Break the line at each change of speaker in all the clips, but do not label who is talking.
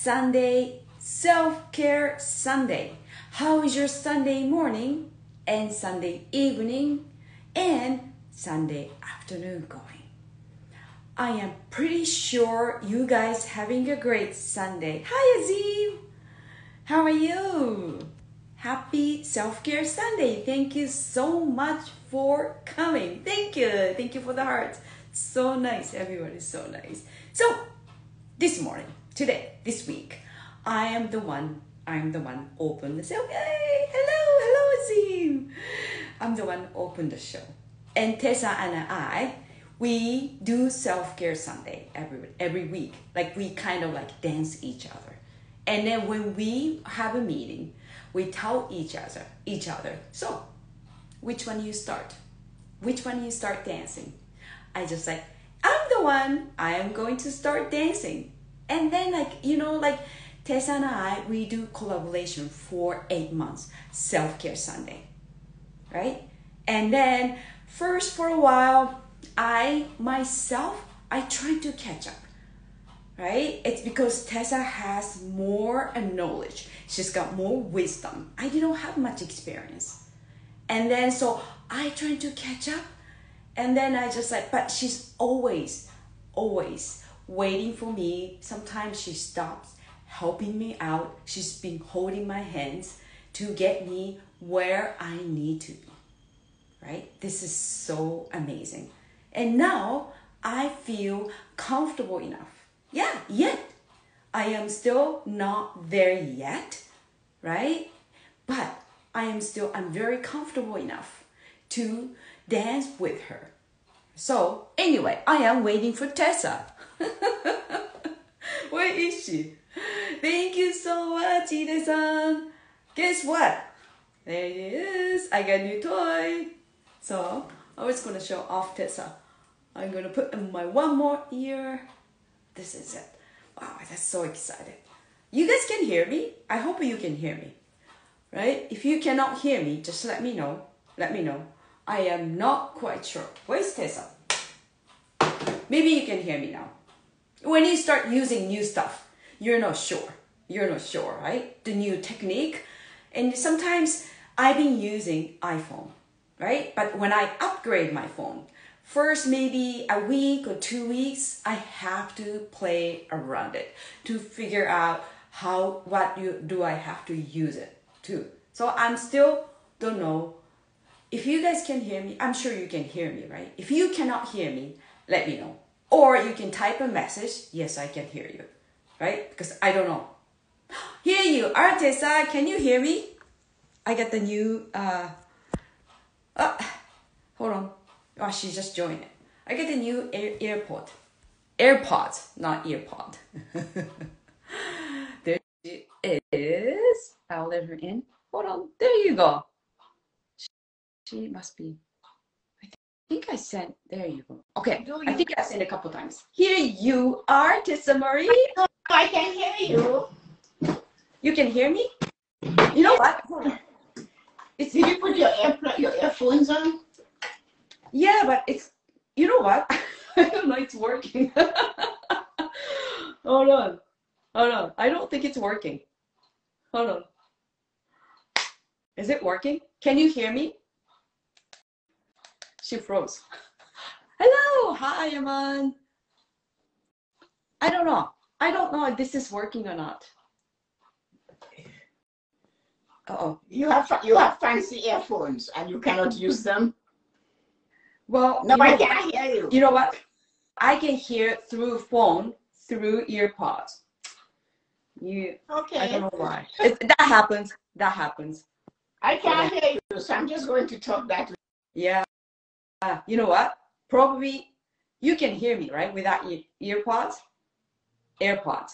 Sunday, Self-Care Sunday. How is your Sunday morning and Sunday evening and Sunday afternoon going? I am pretty sure you guys having a great Sunday. Hi Azim! How are you? Happy Self-Care Sunday. Thank you so much for coming. Thank you. Thank you for the hearts. So nice. Everyone is so nice. So, this morning, today, this week, I am the one open the show. Hey, hello Azim. I'm the one open the show. And Tessa and I, we do Self-Care Sunday every week. Like we kind of like dance each other. And then when we have a meeting, we tell each other, so which one you start? Which one you start dancing? I just like, I'm the one, I am going to start dancing. And then like Tessa and I, we do collaboration for 8 months, Self-Care Sunday, right? And then first for a while, I try to catch up. Right? It's because Tessa has more knowledge. She's got more wisdom. I didn't have much experience. And then so I try to catch up. And then I just like, but she's always waiting for me. Sometimes she stops helping me out. She's been holding my hands to get me where I need to be. Right? This is so amazing. And now I feel comfortable enough. Yeah, yet. I am still not there yet, right? But I'm very comfortable enough to dance with her. So anyway, I am waiting for Tessa. Where is she? Thank you so much, Ide-san. Guess what? There she is. I got a new toy. So I was going to show off Tessa. I'm going to put in my one more ear. This is it. Wow, that's so excited. You guys can hear me? I hope you can hear me. Right? If you cannot hear me, just let me know. Let me know. I am not quite sure. Where's Tessa? Maybe you can hear me now. When you start using new stuff, you're not sure. You're not sure, right? The new technique. And sometimes I've been using iPhone, right? But when I upgrade my phone, first, maybe a week or 2 weeks, I have to play around it to figure out do I have to use it too. So I'm still don't know. If you guys can hear me, I'm sure you can hear me, right? If you cannot hear me, let me know. Or you can type a message. Yes, I can hear you, right? Because I don't know. Hear you, Tessa, can you hear me? I got the new, hold on. Oh, she just joined it. I get a new AirPods, not earpod. There she is. I'll let her in. Hold on. There you go. She must be. I think I sent. There you go. Okay. I think I sent a couple times. Here you are, Tessa-Marie.
I can hear you.
You can hear me? You know what? Hold on.
Did you put your earphones on?
Yeah, but it's, you know what? I don't know, it's working. Hold on. I don't think it's working. Hold on. Is it working? Can you hear me? She froze. Hello. Hi, Aman. I don't know if this is working or not. Uh-oh.
You have fancy earphones and you cannot use them?
Well,
no, I can't hear you.
You know what? I can hear through phone, through earpods. Okay. I don't know why. That happens.
I can't hear you, so I'm just going to talk that way.
Yeah. You know what? Probably you can hear me, right? Without earpods? AirPods.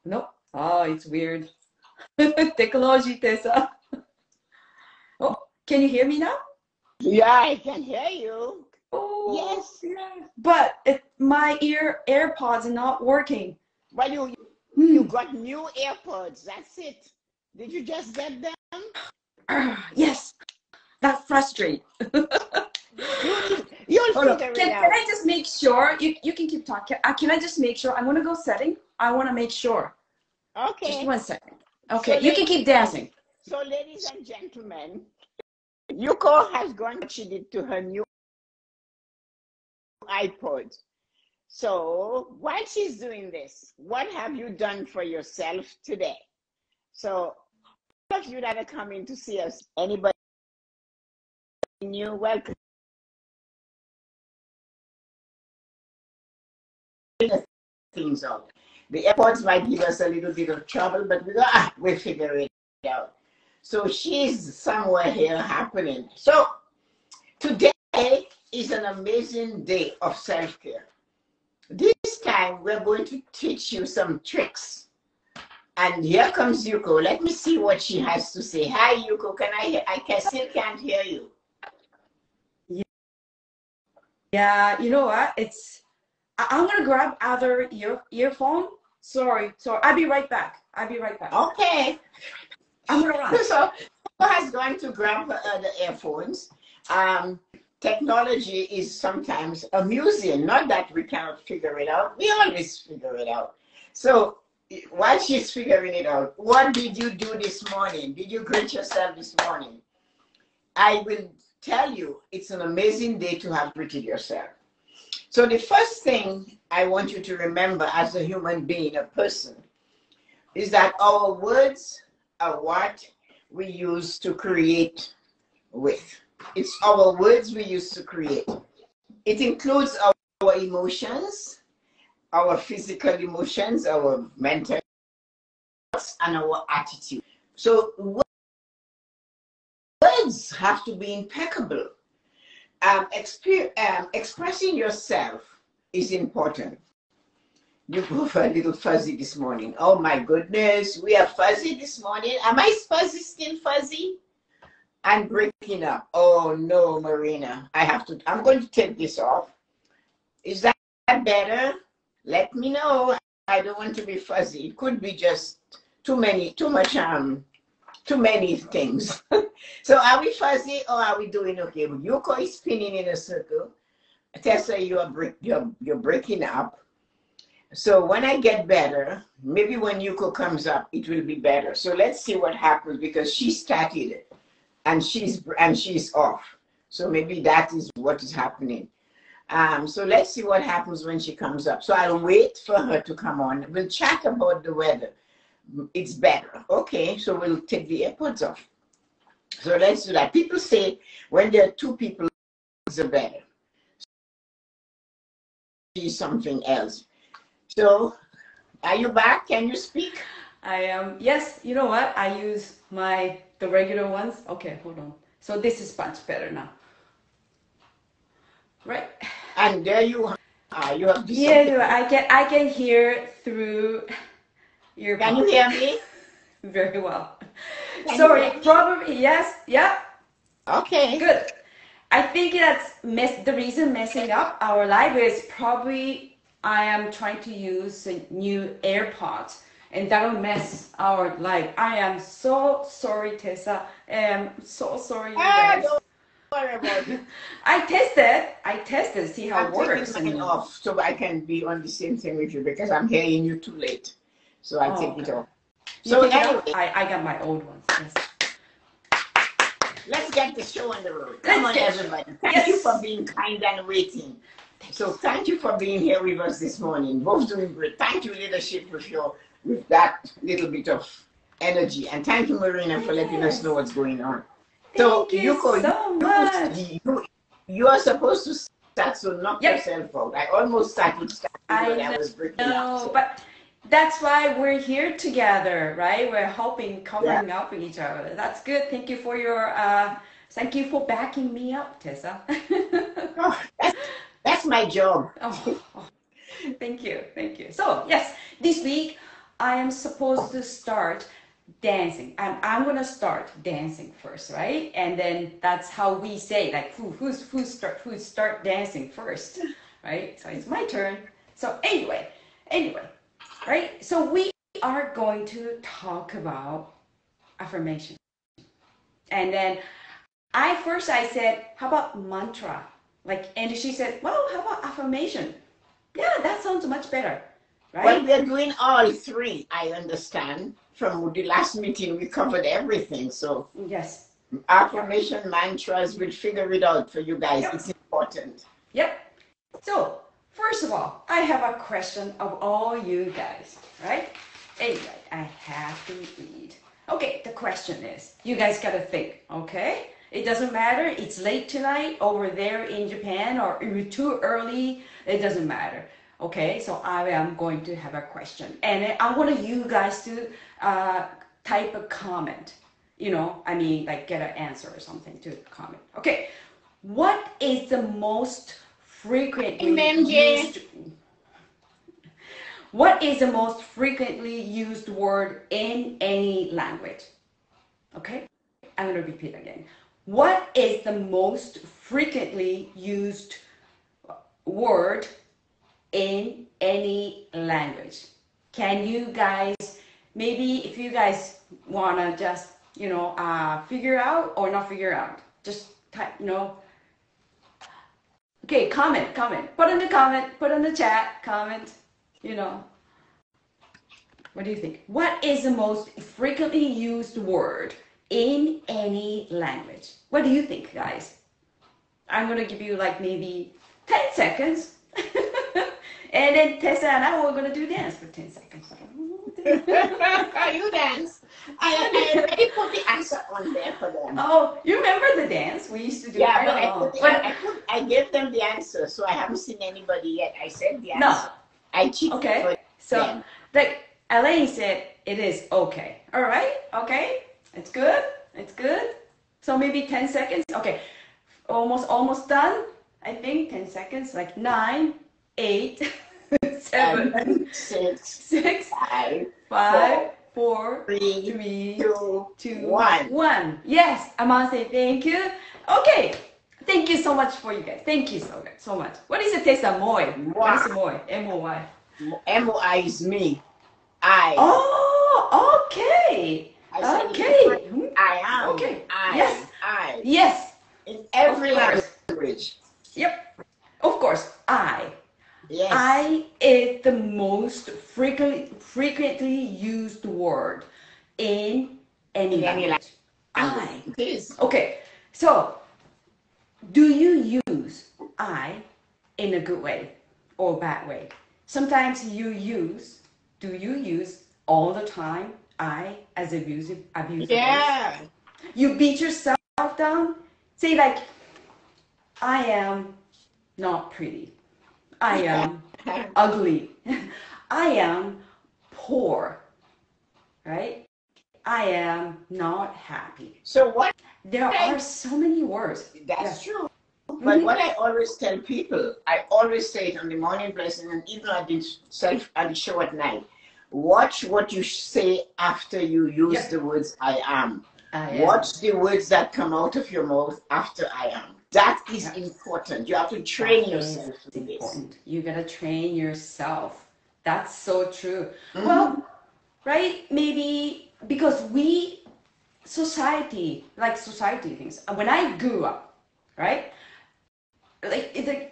Nope. Oh, it's weird. Technology, Tessa. Oh, can you hear me now?
Yeah, I can hear you.
Oh,
yes.
Yeah. But my AirPods are not working.
Well, you got new AirPods. That's it. Did you just get them?
Yes. That's frustrating.
You'll figure it out.
Can I just make sure, you can keep talking. Can I just make sure, I'm going to go setting. I want to make sure.
Okay.
Just 1 second. Okay,
So
you can keep dancing.
So, ladies and gentlemen, Yuko has gone what she did to her new iPod. So, while she's doing this, what have you done for yourself today? So, all of you that are coming to see us, anybody new, welcome. Things out. The airports might give us a little bit of trouble, but we'll figure it out. So she's somewhere here happening. So today is an amazing day of self-care. This time we're going to teach you some tricks. And here comes Yuko. Let me see what she has to say. Hi, Yuko. Still can't hear you.
Yeah, you know what? I'm gonna grab other earphone. Sorry. I'll be right back.
Okay.
I'm gonna run.
So Yuko has gone to grab her other earphones. Technology is sometimes amusing. Not that we cannot figure it out. We always figure it out. So while she's figuring it out, what did you do this morning? Did you greet yourself this morning? I will tell you, it's an amazing day to have greeted yourself. So the first thing I want you to remember as a human being, a person, is that our words are what we use to create with. It's our words we use to create. It includes our emotions, our physical emotions, our mental, and our attitude. So words have to be impeccable. Expressing yourself is important. You go for a little fuzzy this morning. Oh my goodness, we are fuzzy this morning. Am I still fuzzy? I'm breaking up. Oh no, Marina. I'm going to take this off. Is that better? Let me know. I don't want to be fuzzy. It could be just too many things. So are we fuzzy or are we doing okay? Yuko is spinning in a circle. Tessa, you're breaking up. So when I get better, maybe when Yuko comes up, it will be better. So let's see what happens because she started it and she's off. So maybe that is what is happening. So let's see what happens when she comes up. So I'll wait for her to come on. We'll chat about the weather. It's better. Okay, so we'll take the AirPods off. So let's do that. People say when there are two people, it's better. See something else. So, are you back? Can you speak?
I am. Yes. You know what? I use the regular ones. Okay, hold on. So this is much better now. Right.
And there you are. You have this.
Yeah, I can hear through your.
Can you hear me?
Very well. Sorry, probably yes. Yeah.
Okay.
Good. I think the reason messing up our live is probably I am trying to use a new AirPods and that'll mess our live. I am so sorry, Tessa. I am so sorry, you guys.
Don't worry about it.
I tested, see how it works.
I'm taking mine off so I can be on the same thing with you because I'm hearing you too late. So I'll take it off. So anyway,
I got my old ones. Yes.
Let's get the show on the road. Come on, everybody. Thank you for being kind and waiting. So thank you for being here with us this morning. Both doing great. Thank you, leadership, with that little bit of energy. And thank you, Marina, for letting us know what's going on.
Thank you so much.
You are supposed to start, so knock yourself out. I almost started when I was breaking up. So.
But that's why we're here together, right? We're covering up each other. That's good. Thank you for backing me up, Tessa.
Oh, that's my job.
Thank you. So yes, this week I am supposed to start dancing. I'm gonna start dancing first, right? And then that's how we say like who start dancing first, right? So it's my turn. So anyway. Right? So we are going to talk about affirmation. And then I said, how about mantra? And she said, well, how about affirmation? Yeah, that sounds much better. right?
Well, we're doing all three, I understand. From the last meeting, we covered everything. So
Yes.
affirmation mantras, we'll figure it out for you guys.
Yep.
It's important.
Yep. So, first of all, I have a question of all you guys, right? Anyway, I have to read. Okay, the question is, you guys gotta think, okay? It doesn't matter, it's late tonight over there in Japan or too early, it doesn't matter. Okay, so I am going to have a question. And I want you guys to type a comment. You know, I mean, like get an answer or something to comment. Okay, what is the most frequently used... What is the most frequently used word in any language? Okay, I'm going to repeat again. What is the most frequently used word in any language? Can you guys, maybe if you guys want to just, you know, figure out or not figure out, just type, you know. Okay, comment, put in the comment, put in the chat, comment, you know. What do you think? What is the most frequently used word in any language? What do you think, guys? I'm going to give you like maybe 10 seconds. And then Tessa and I were going to do dance for 10 seconds.
You dance. I already put the answer on there for them.
Oh, you remember the dance we used to do?
Yeah, but I gave them the answer, so I haven't seen anybody yet. I said the answer.
No.
I cheated.
Okay. So, like Elaine said, it is okay. All right. Okay. It's good. It's good. So maybe 10 seconds. Okay. Almost done. I think 10 seconds. Like 9, 8, 7, 6, 5, 4, 3, 2, 1. Yes, I'm gonna say thank you. Okay, thank you so much for you guys. Thank you so much. What is it, Tessa-Marie? What is Moy? M-O-Y.
M-O-I is me. I.
Oh, okay. Okay.
I am.
Okay.
I.
Yes.
I.
Yes.
In every language.
Yep. Of course, I.
Yes.
I is the most frequently used word in any language. I.
It is.
Okay, so do you use I in a good way or bad way? Sometimes do you use all the time I as abusive
Yeah.
word? You beat yourself down? Say like, I am not pretty. I am ugly. I am poor, right? I am not happy.
So what?
There are so many words.
That's true. But what I always tell people, I always say it on the morning blessing and even at the show at night. Watch what you say after you use the words I am. Watch the words that come out of your mouth after I am. That is important. You have to train yourself to do this.
You gotta train yourself. That's so true. Well, right? Maybe because society things. When I grew up, right? It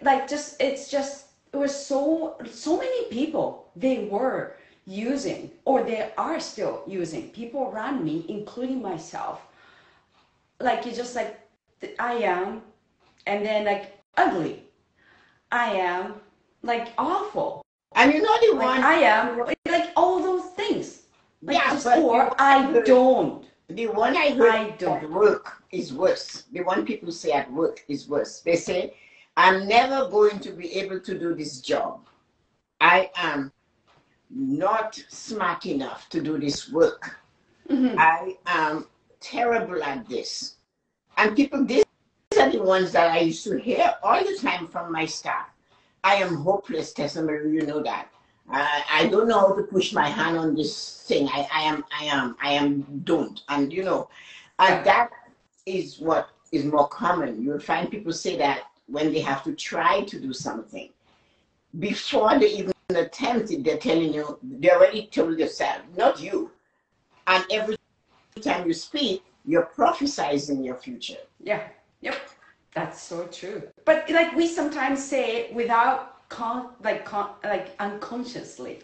was so many people they were using or they are still using. People around me, including myself. Like you just like I am. And then like ugly, I am like awful.
And you know the one
I am like all those things. Like just
but
or I don't.
The one I heard at work is worse. The one people say at work is worse. They say, I'm never going to be able to do this job. I am not smart enough to do this work. I am terrible at this. And people, these are the ones that I used to hear all the time from my staff. I am hopeless, Tessa-Marie, you know that. I don't know how to push my hand on this thing. I don't. And you know, and that is what is more common. You'll find people say that when they have to try to do something. Before they even attempt it, they're telling you, they already told yourself, not you. And every time you speak, you're prophesizing your future.
Yeah. Yep. That's so true. But like we sometimes say it without unconsciously,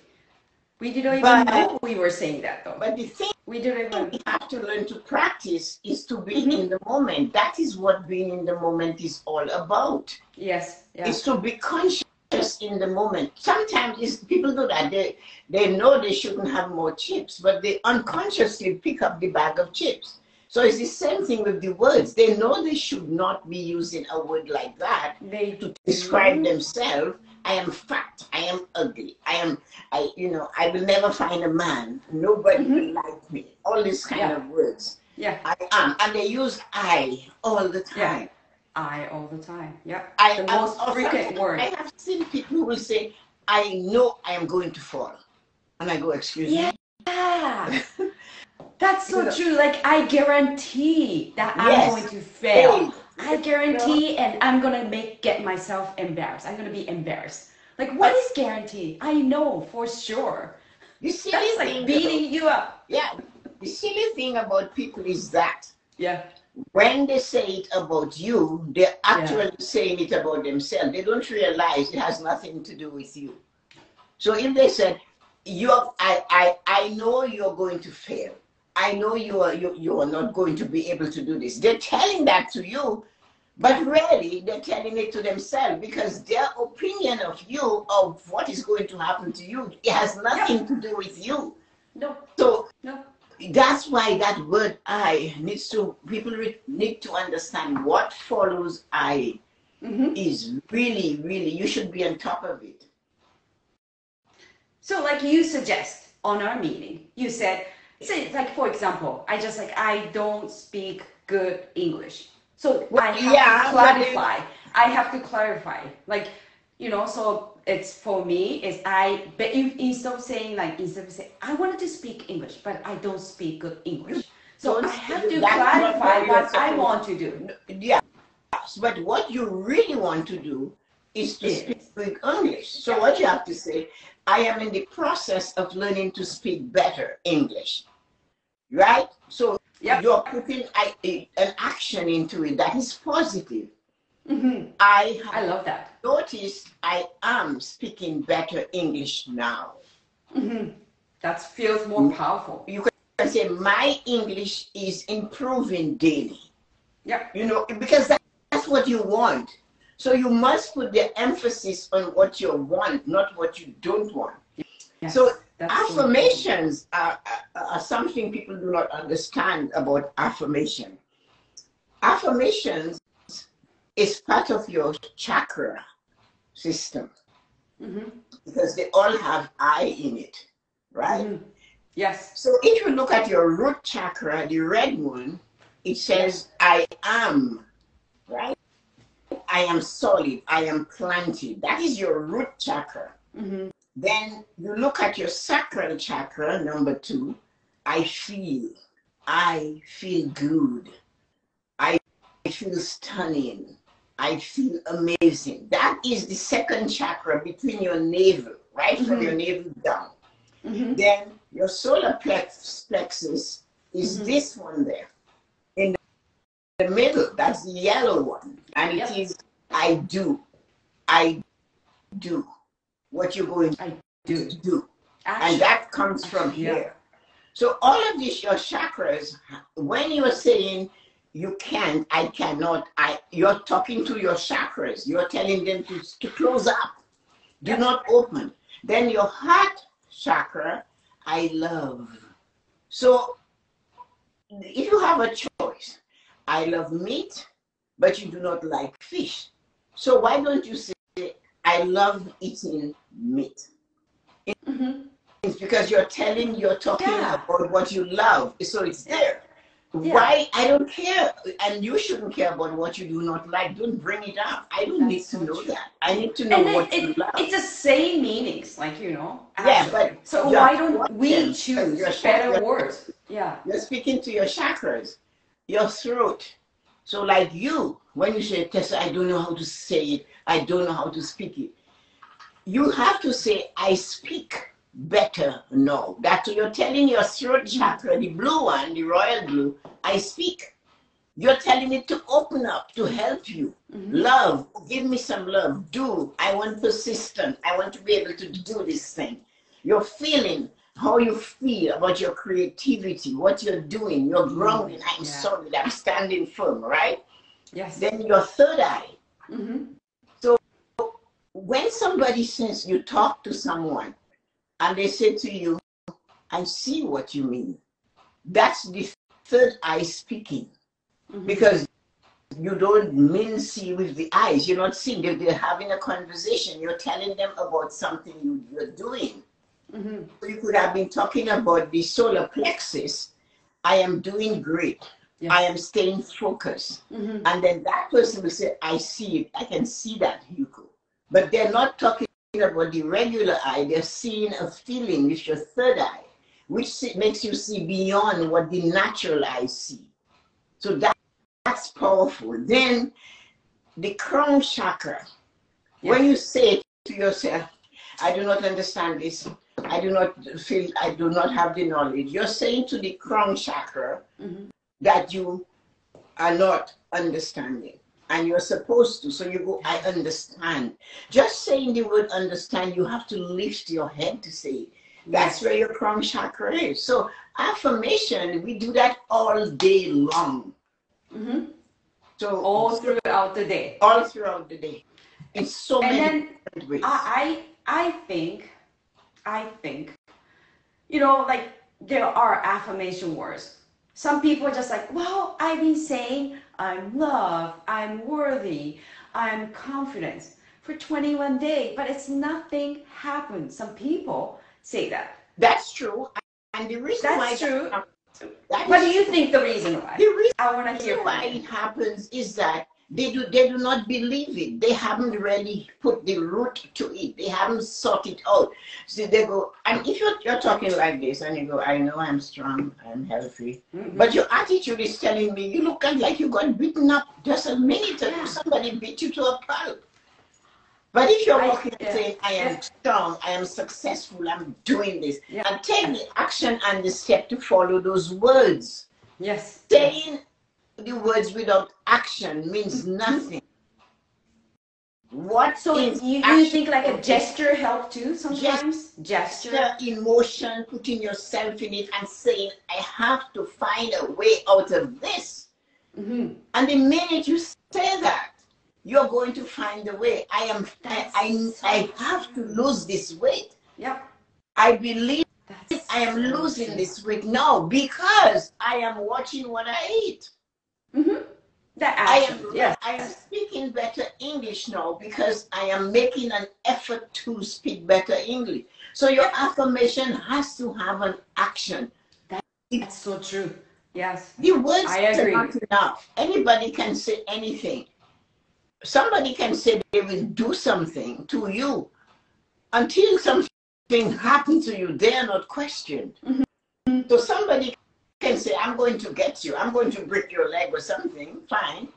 We didn't even
But
know we were saying that though.
but the thing
We didn't even.
we have to learn to practice is to be
Mm-hmm.
in the moment. That is what being in the moment is all about.
Yes. Yeah.
Is to be conscious in the moment. Sometimes people do that. They know they shouldn't have more chips, but they unconsciously pick up the bag of chips. So it's the same thing with the words. They know they should not be using a word like that to describe themselves. I am fat. I am ugly. I will never find a man. Nobody will like me. All these kind of words.
Yeah.
I am. And they use I all the time.
Yeah. I all the time. Yeah.
The
most frequent word.
I have seen people who will say, I know I am going to fall. And I go, excuse me?
Yeah. That's so true. Like, I guarantee that I'm going to fail. I guarantee, and I'm going to get myself embarrassed. I'm going to be embarrassed. Like, what is guarantee? I know for sure.
The silly
That's like beating you up.
Yeah. The silly thing about people is that when they say it about you, they're actually saying it about themselves. They don't realize it has nothing to do with you. So if they said, I know you're going to fail. I know you are not going to be able to do this. They're telling that to you, but really they're telling it to themselves because their opinion of you, of what is going to happen to you, it has nothing to do with you.
No.
So
no.
That's why that word I people need to understand what follows I is really, really, you should be on top of it.
So like you suggest on our meeting, you said, say like for example, I don't speak good English. So I have to clarify. I have to clarify. Like, so it's for me is but instead of saying I wanted to speak English, but I don't speak good English. So I have to clarify what I want to do.
Yeah. But what you really want to do is to speak good English. So what you have to say, I am in the process of learning to speak better English. Right? So you're putting an action into it that is positive. I
love that.
Noticed I am speaking better English now.
That feels more powerful.
You can say my English is improving daily.
Yeah.
Because that's what you want. So you must put the emphasis on what you want, not what you don't want. Yes, so affirmations are something people do not understand about affirmation. Affirmations is part of your chakra system because they all have I in it, right?
Yes.
So if you look at your root chakra, the red one, it says I am, right? I am solid, I am planted. That is your root chakra. Then you look at your sacral chakra, number 2, I feel good, I feel stunning, I feel amazing. That is the second chakra between your navel, right from your navel down. Then your solar plexus is this one there. In the middle, that's the yellow one. And it is I do what you're going to do. And that comes from here. So all of these, your chakras, when you're saying you can't, I cannot, you're talking to your chakras. You're telling them to close up. Do not open. Then your heart chakra, I love. So if you have a choice, I love meat, but you do not like fish. So why don't you say, I love eating meat? It's because you're talking about what you love. So it's there. Why? I don't care. And you shouldn't care about what you do not like. Don't bring it up. I don't need to know that. I need to know what you love.
It's the same meanings,
Yeah, but
so why don't we choose better words? Yeah.
You're speaking to your chakras, your throat. So like you, when you say, Tessa, I don't know how to say it. I don't know how to speak it. You have to say, I speak better now. That you're telling your throat chakra, the blue one, the royal blue, I speak. You're telling it to open up, to help you. Love, give me some love. Do. I want persistence. I want to be able to do this thing. Your feeling, how you feel about your creativity, what you're doing, you're grounding. I'm solid, I'm standing firm, right?
Yes.
Then your third eye. So when somebody says, you talk to someone and they say to you, I see what you mean. That's the third eye speaking. Because you don't mean see with the eyes. You're not seeing. They're having a conversation. You're telling them about something you're doing. So you could have been talking about the solar plexus. I am doing great. Yes. I am staying focused. And then that person will say, I see it. I can see that, Yuko. But they're not talking about the regular eye. They're seeing a feeling with your third eye, which makes you see beyond what the natural eye see. So that's powerful. Then the crown chakra. When you say to yourself, I do not understand this, I do not feel, I do not have the knowledge, you're saying to the crown chakra that you are not understanding. And you're supposed to. So you go, I understand. Just saying the word understand, you have to lift your head to say it. That's where your crown chakra is. So affirmation, we do that all day long. So
all throughout the day.
All throughout the day. In so many different ways.
I think, you know, like there are affirmation words. Some people are just like, well, I've been saying I'm loved, I'm worthy, I'm confident for 21 days, but it's nothing happened. Some people say that.
That's true. And the reason
that's
why
true. What do you think the reason why?
The reason
I want to hear
why it happens is that they do not believe it. They haven't really put the root to it. They haven't sought it out. So they go, and if you're talking like this and you go, I know I'm strong, I'm healthy, but your attitude is telling me you look like you got beaten up just a minute ago. Somebody beat you to a pulp. But if you're walking and saying, I am strong, I am successful, I'm doing this, and take the action and the step to follow those words.
Yes.
Saying the words without action means nothing.
So you think like a gesture help too sometimes? Gesture,
emotion, putting yourself in it and saying, I have to find a way out of this. And the minute you say that, you're going to find a way. I have to lose this weight. I believe I am losing this weight now because I am watching what I eat. I am speaking better English now because I am making an effort to speak better English. So your affirmation has to have an action.
That's so true. Yes.
The words are not enough. Anybody can say anything. Somebody can say they will do something to you. Until something happens to you, they are not questioned. So somebody can say, I'm going to get you, I'm going to break your leg or something, fine.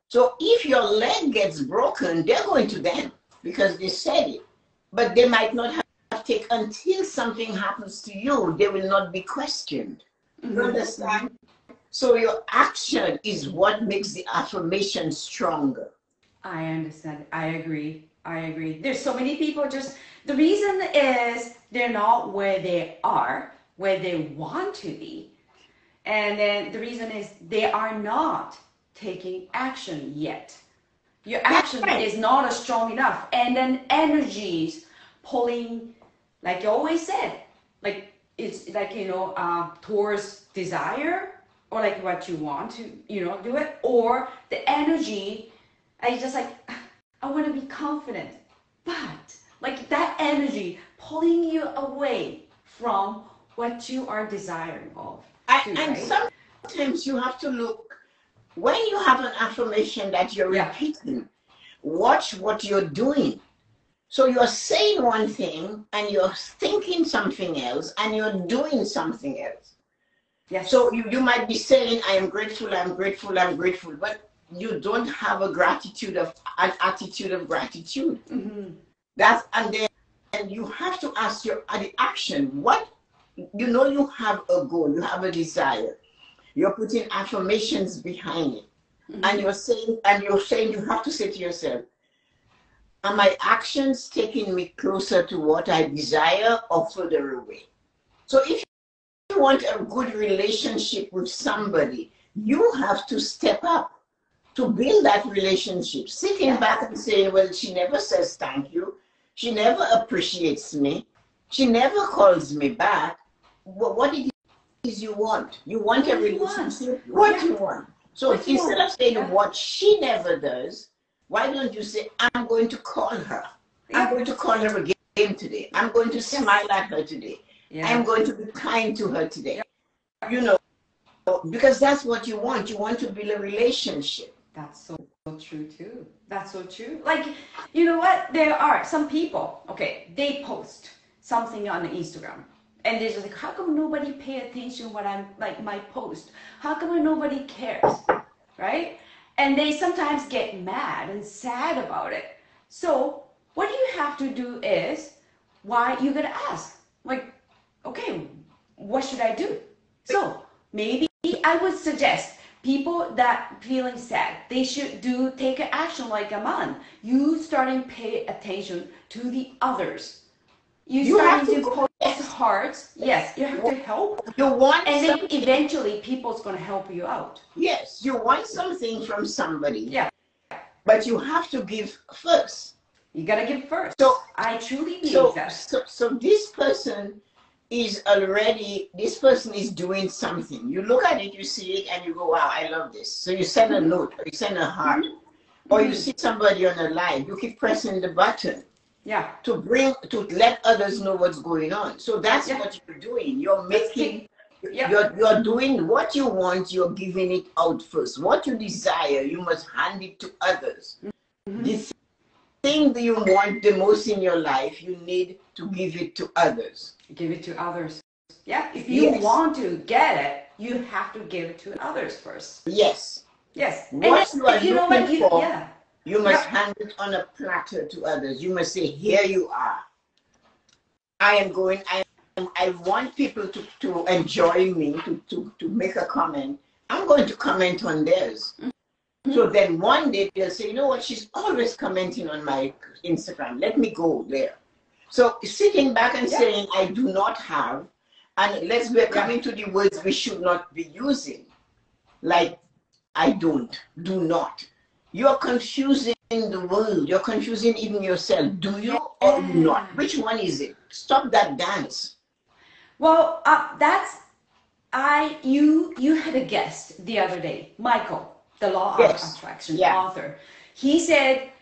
So if your leg gets broken, they're going to them because they said it. But they might not have taken until something happens to you, they will not be questioned. You understand? So your action is what makes the affirmation stronger.
I understand. I agree. There's so many people the reason is they're not where they are, where they want to be. And then the reason is they are not taking action yet. Your action is not strong enough. And then energies pulling, like you always said, like it's like, towards desire or like what you want to, do it. Or the energy, I want to be confident. But like that energy pulling you away from what you are desiring of.
And sometimes you have to look, when you have an affirmation that you're repeating, watch what you're doing. So you're saying one thing and you're thinking something else and you're doing something else.
Yes.
So you might be saying, I am grateful, I'm grateful, I'm grateful, but you don't have an attitude of gratitude. And you have to ask the action, what, you have a goal, you have a desire. You're putting affirmations behind it. And you're saying you have to say to yourself, Are my actions taking me closer to what I desire or further away? So if you want a good relationship with somebody, you have to step up to build that relationship. Sitting back and saying, well, she never says thank you. She never appreciates me. She never calls me back. What it is you want? You want a relationship? What you want? So instead of saying what she never does, why don't you say, I'm going to call her. I'm going to call her again today. I'm going to smile at her today. I'm going to be kind to her today. You know, because that's what you want. You want to build a relationship.
That's so true too. That's so true. Like, you know what? There are some people, okay, they post something on Instagram. And they're just like, how come nobody pay attention what I'm like my post? How come nobody cares? Right? And they sometimes get mad and sad about it. So what you have to do is, why you gotta ask, like, okay, what should I do? So maybe I would suggest people that feeling sad, they should take an action like a man. You starting pay attention to the others. You starting to post hearts. Yes, you have to help.
You want,
and then eventually people's gonna help you out.
Yes, you want something from somebody.
Yeah.
But you have to give first.
You gotta give first.
So
I truly believe that.
So this person is doing something. You look at it, you see it, and you go, wow, I love this. So you send a note, or you send a heart, or you see somebody on a live, you keep pressing the button.
Yeah.
To let others know what's going on. So that's what you're doing. You're making, you're doing what you want, you're giving it out first. What you desire, you must hand it to others. The thing that you want the most in your life, you need to give it to others.
Give it to others. Yeah. If you want to get it, you have to give it to others first.
Yes.
Yes.
What you are looking for, you must hand it on a platter to others. You must say, here you are. I want people to enjoy me, to make a comment. I'm going to comment on theirs. So then one day they'll say, you know what, she's always commenting on my Instagram. Let me go there. So sitting back and saying, I do not have, and we're coming to the words we should not be using. Like, I don't, do not. You're confusing the world. You're confusing even yourself. Do you or not? Which one is it? Stop that dance.
Well, you had a guest the other day, Michael, the Law of Attraction author. He said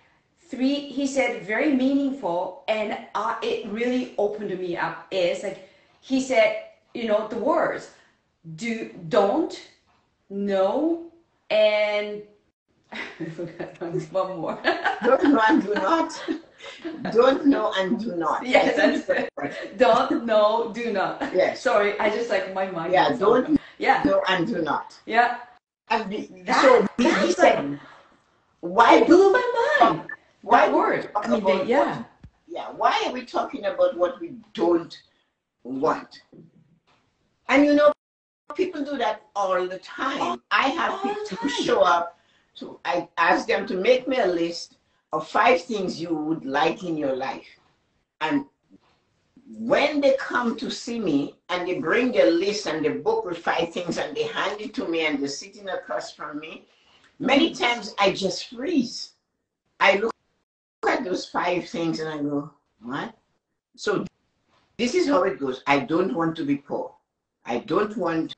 very meaningful, and it really opened me up. Is like he said, you know, the words don't, no, and I forgot one more.
Don't know and do not. Don't know and do not.
Yes, that's it. Don't know, do not.
Yes.
Sorry, I just like my mind.
Yeah, don't know and do not.
Yeah.
And so he said, why
blew my mind.
Why
word? I mean,
why are we talking about what we don't want? And you know, people do that all the time. I have people who show up. I ask them to make me a list of 5 things you would like in your life. And when they come to see me and they bring their list and the book with 5 things and they hand it to me and they're sitting across from me, many times I just freeze. I look at those 5 things and I go, what? So this is how it goes. I don't want to be poor. I don't want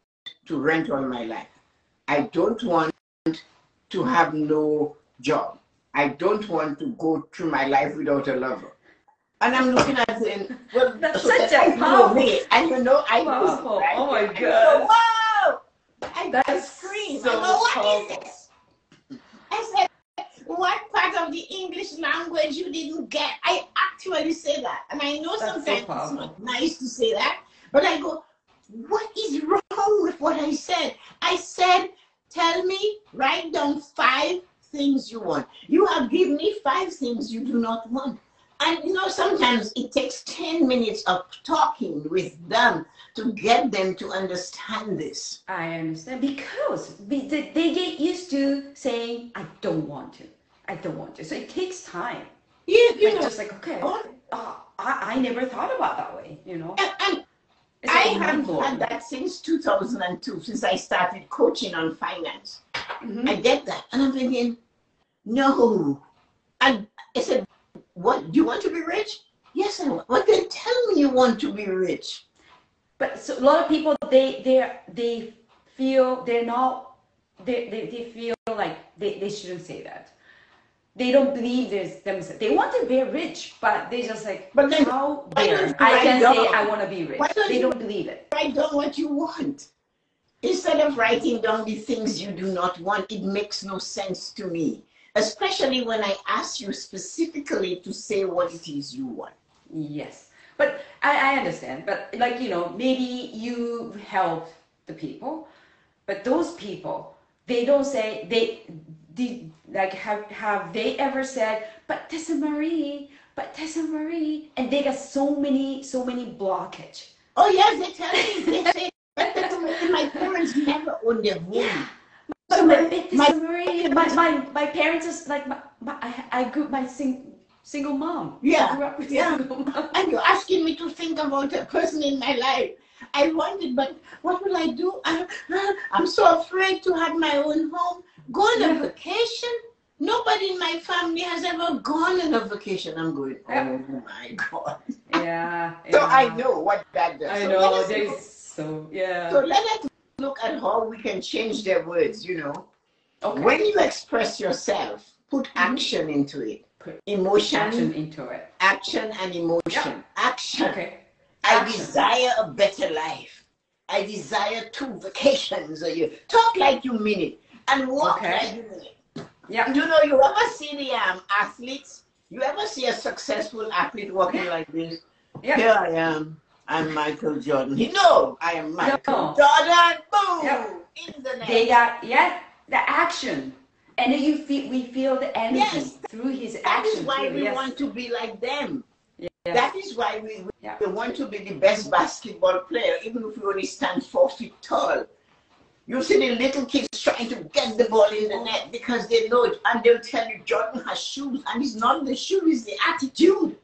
to rent all my life. I don't want to have no job. I don't want to go through my life without a lover. And I'm looking at it, well,
that's such a powerful.
And you know, I
powerful.
Right?
Oh my God.
Go, wow! I
scream.
So I go, what is this? I said, what part of the English language you didn't get? I actually say that. And I know sometimes it's not nice to say that, but I go, what is wrong with what I said? I said, tell me, write down 5 things you want. You have given me 5 things you do not want. And you know, sometimes it takes 10 minutes of talking with them to get them to understand this.
I understand, because they get used to saying, I don't want to. I don't want to. So it takes time.
You know,
just like, okay, I never thought about that way, you know.
and
It's
I
like
have
mind-blowing.
had that since 2002, since I started coaching on finance.
Mm-hmm.
I get that. And I'm thinking, no. And I said, what, do you want to be rich? Yes, I want. Well, then tell me you want to be rich.
But so a lot of people, they feel they're not, they feel like they shouldn't say that. They don't believe there's themselves. They want to be rich, but they just like,
But then
how
why don't
dare
you
I
write
can
down,
say I want to be rich.
why don't
They
you
don't believe it.
write down what you want? Instead of writing down the things you do not want, it makes no sense to me. Especially when I ask you specifically to say what it is you want.
Yes, but I understand. But like, you know, maybe you help the people, but those people, they don't say, they did, like, have they ever said, but Tessa-Marie, and they got so many blockage.
Oh yes, they tell me. They say, but my parents never owned their home.
Yeah.
So
But Tessa-Marie, my parents is like, I grew my single mom.
yeah,
I grew up with
yeah.
single mom.
And you're asking me to think about a person in my life. I wondered, but what will I do? I'm so afraid to have my own home. Go on a vacation? Nobody in my family has ever gone on a vacation. I'm going, oh my God.
Yeah.
So I know what that does.
I
So
know.
let
There's
us
yeah.
so let us look at how we can change their words, you know.
Okay.
When you express yourself, put action into it.
Put
Emotion,
action into it.
action and emotion.
Yeah.
Action.
Okay.
I
Action.
desire a better life. I desire 2 vacations a year. Talk like you mean it and walk like you mean it.
Yeah.
You know, you ever see the athletes? You ever see a successful athlete walking like this?
Yeah.
Here I am. I'm Michael Jordan. You know, I am Michael
No.
Jordan. Boom!
Yep.
In the net.
They got the action, and then we feel the energy through his action.
That is why we want to be like them. That is why we want to be the best basketball player, even if we only stand 4 feet tall. You see the little kids trying to get the ball in the net because they know it, and they'll tell you Jordan has shoes, and it's not the shoe, it's the attitude.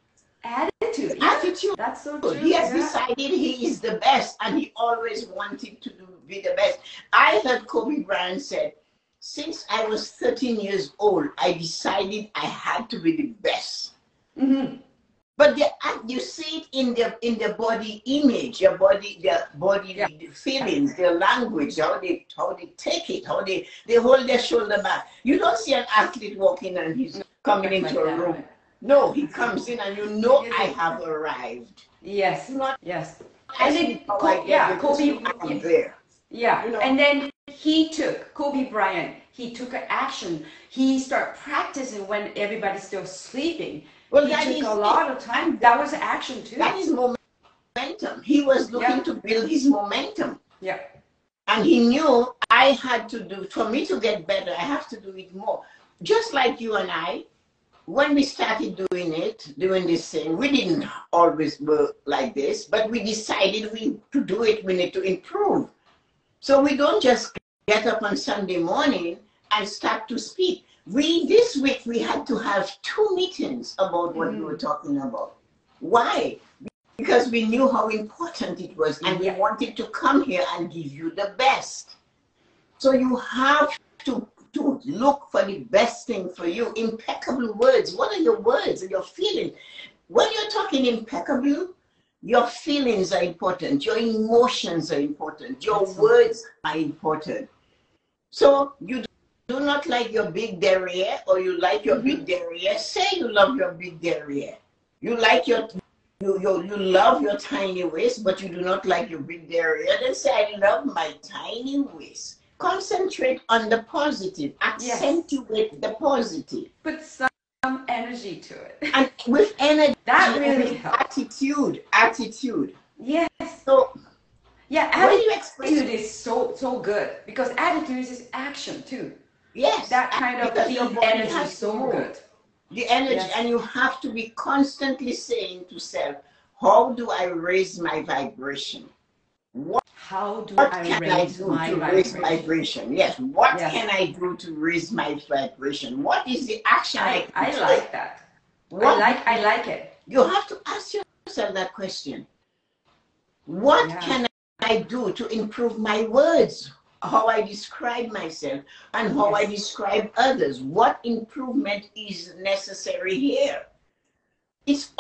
Attitude.
Attitude.
That's so true.
He has decided he is the best, and he always wanted to be the best. I heard Kobe Bryant said, since I was 13 years old, I decided I had to be the best.
Mm-hmm.
But you see it in their body image, their body the feelings, their language, how they take it, how they hold their shoulder back. You don't see an athlete walking and he's coming into a room. Right. No, he comes in and you know I have arrived.
Yes.
Not
yes. And then Kobe,
there.
Yeah. You know? And then Kobe Bryant, he took an action. He started practicing when everybody's still sleeping.
Well,
he took a lot of time. That was action too.
That is momentum. He was looking to build his momentum.
Yeah.
And he knew I had to do, for me to get better, I have to do it more. Just like you and I, when we started doing this thing, we didn't always work like this, but we decided to do it, we need to improve. So we don't just get up on Sunday morning and start to speak. This week, we had to have 2 meetings about what we were talking about. Why? Because we knew how important it was, and we wanted to come here and give you the best. So you have to look for the best thing for you. Impeccable words. What are your words and your feelings? When you're talking impeccable, your feelings are important. Your emotions are important. Your words are important. So you do not like your big derriere, or you like your big derriere. Say you love your big derriere. You like you love your tiny waist, but you do not like your big derriere. Then say, I love my tiny waist. Concentrate on the positive. Accentuate the positive.
Put some energy to it.
And with energy,
that really helps.
Attitude.
Yes.
So
yeah, attitude is so good, because attitude is action too.
Yes.
That kind of the energy is so good.
The energy, and you have to be constantly saying to self, how do I raise my vibration?
How do I raise my
vibration? Yes. What can I do to raise my vibration? What is the action
I like that. I like it.
You have to ask yourself that question. What can I do to improve my words, how I describe myself, and how I describe others? What improvement is necessary here? It's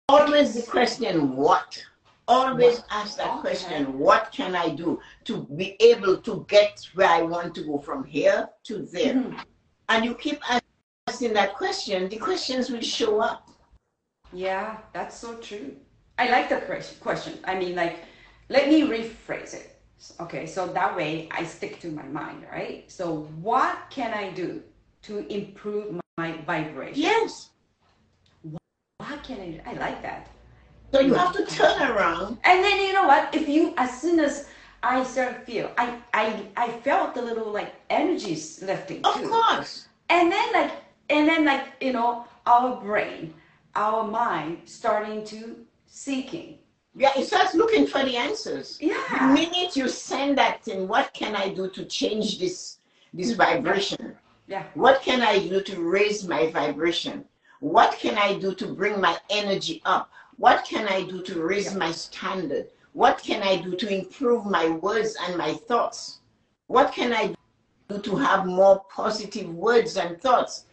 always the question, what? Always ask that question, what can I do to be able to get where I want to go from here to there? And you keep asking that question, the questions will show up.
Yeah, that's so true. I like the question. I mean, like, let me rephrase it. Okay, so that way I stick to my mind, right? So what can I do to improve my vibration?
Yes.
What can I do? I like that.
So you have to turn around.
And then you know what? If you, as soon as I start to feel, I felt the little like energies lifting too.
Of course.
And then like, you know, our brain, our mind starting to seeking.
Yeah, it starts looking for the answers.
Yeah.
The minute you send that thing, what can I do to change this vibration?
Yeah.
What can I do to raise my vibration? What can I do to bring my energy up? What can I do to raise my standard? What can I do to improve my words and my thoughts? What can I do to have more positive words and thoughts?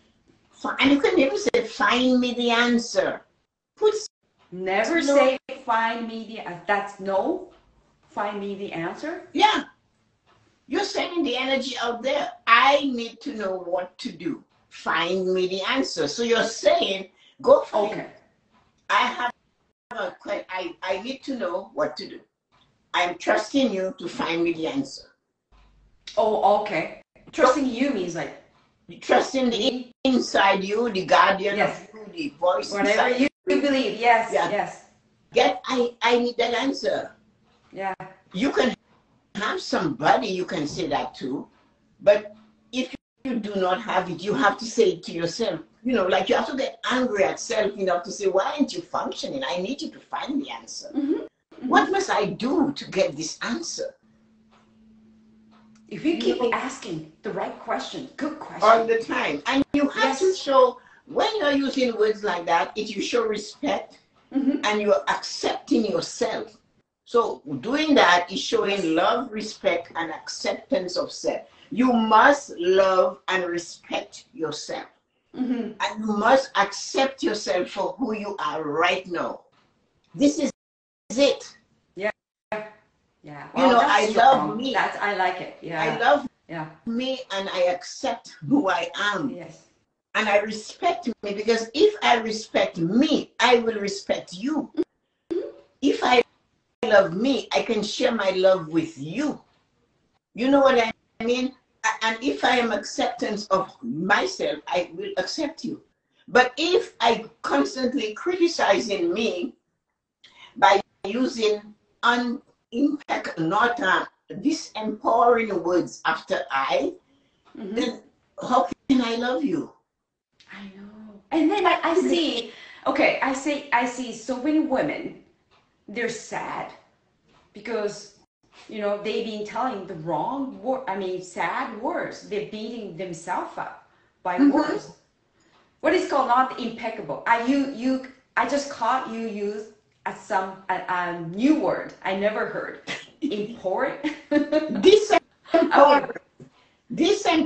And you can even say, find me the answer.
Never say, find me find me the answer.
Yeah. You're sending the energy out there. I need to know what to do. Find me the answer. So you're saying, go find it. I need to know what to do. I'm trusting you to find me the answer.
Oh, okay. Trusting you means like
trusting the inside you, the guardian of you, the voice
whatever
inside
you believe. Yes, yes.
I need that answer.
Yeah.
You can have somebody you can say that to, but if you do not have it, you have to say it to yourself. You know, like you have to get angry at self enough to say, why aren't you functioning? I need you to find the answer. What must I do to get this answer?
If you keep asking the right question, good question.
All the time. And you have to show, when you're using words like that, you show respect and you're accepting yourself. So doing that is showing love, respect, and acceptance of self. You must love and respect yourself. And you must accept yourself for who you are right now. This is it.
Yeah. Yeah.
Well, you know, I love me.
I like it. Yeah.
I love me and I accept who I am.
Yes.
And I respect me, because if I respect me, I will respect you. If I love me, I can share my love with you. You know what I mean? And if I am acceptance of myself, I will accept you. But if I constantly criticizing me by using disempowering words after then how can I love you?
I know. And then I see, okay, I see so many women, they're sad because, you know, they've been telling the wrong word, sad words. They're beating themselves up by words. What is called not impeccable. I just caught you use a new word I never heard. Import.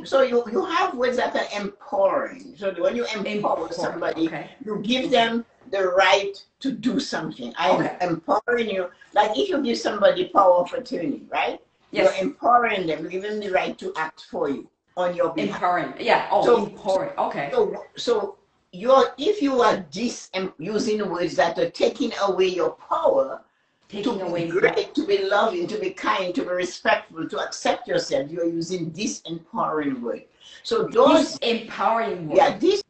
So you have words that are empowering. So when you empower somebody, you give them the right to do something. I'm empowering you. Like if you give somebody power of attorney, right? Yes. You're empowering them, giving them the right to act for you on your behalf.
Empowering. Yeah. Oh, empowering. Okay.
So if you are using words that are taking away your power, to be great, to be loving, to be kind, to be respectful, to accept yourself, you're using disempowering words. So those
empowering words.
Yeah, these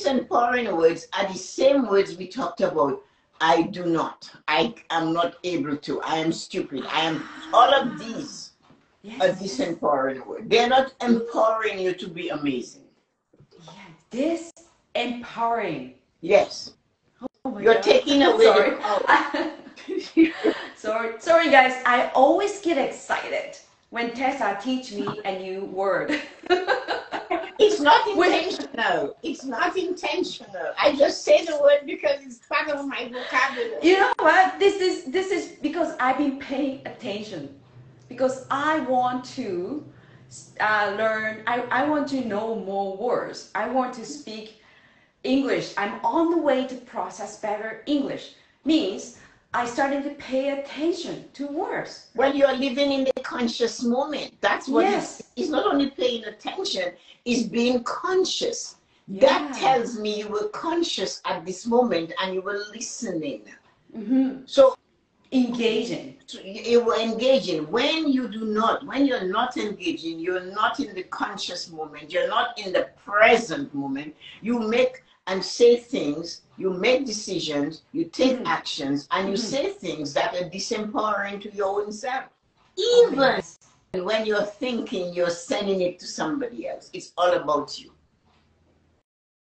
empowering words are the same words we talked about. I do not. I am not able to. I am stupid. I am. All of these are disempowering words. They're not empowering you to be amazing.
Yeah, disempowering.
Yes.
Oh my
You're
God.
taking away the power.
Sorry guys, I always get excited when Tessa teach me a new word.
It's not intentional. It's not intentional. I just say the word because it's part of my vocabulary.
You know what? This is because I've been paying attention, because I want to learn. I want to know more words. I want to speak English. I'm on the way to process better English. Means I started to pay attention to words.
Well, you're living in the conscious moment. That's what it's not only paying attention, it's being conscious. Yeah. That tells me you were conscious at this moment and you were listening.
Mm-hmm.
So
engaging.
You were engaging. When you're not engaging, you're not in the conscious moment, you're not in the present moment. You make and say things, you make decisions, you take actions, and you say things that are disempowering to your own self. Even when you're thinking, you're sending it to somebody else. It's all about you.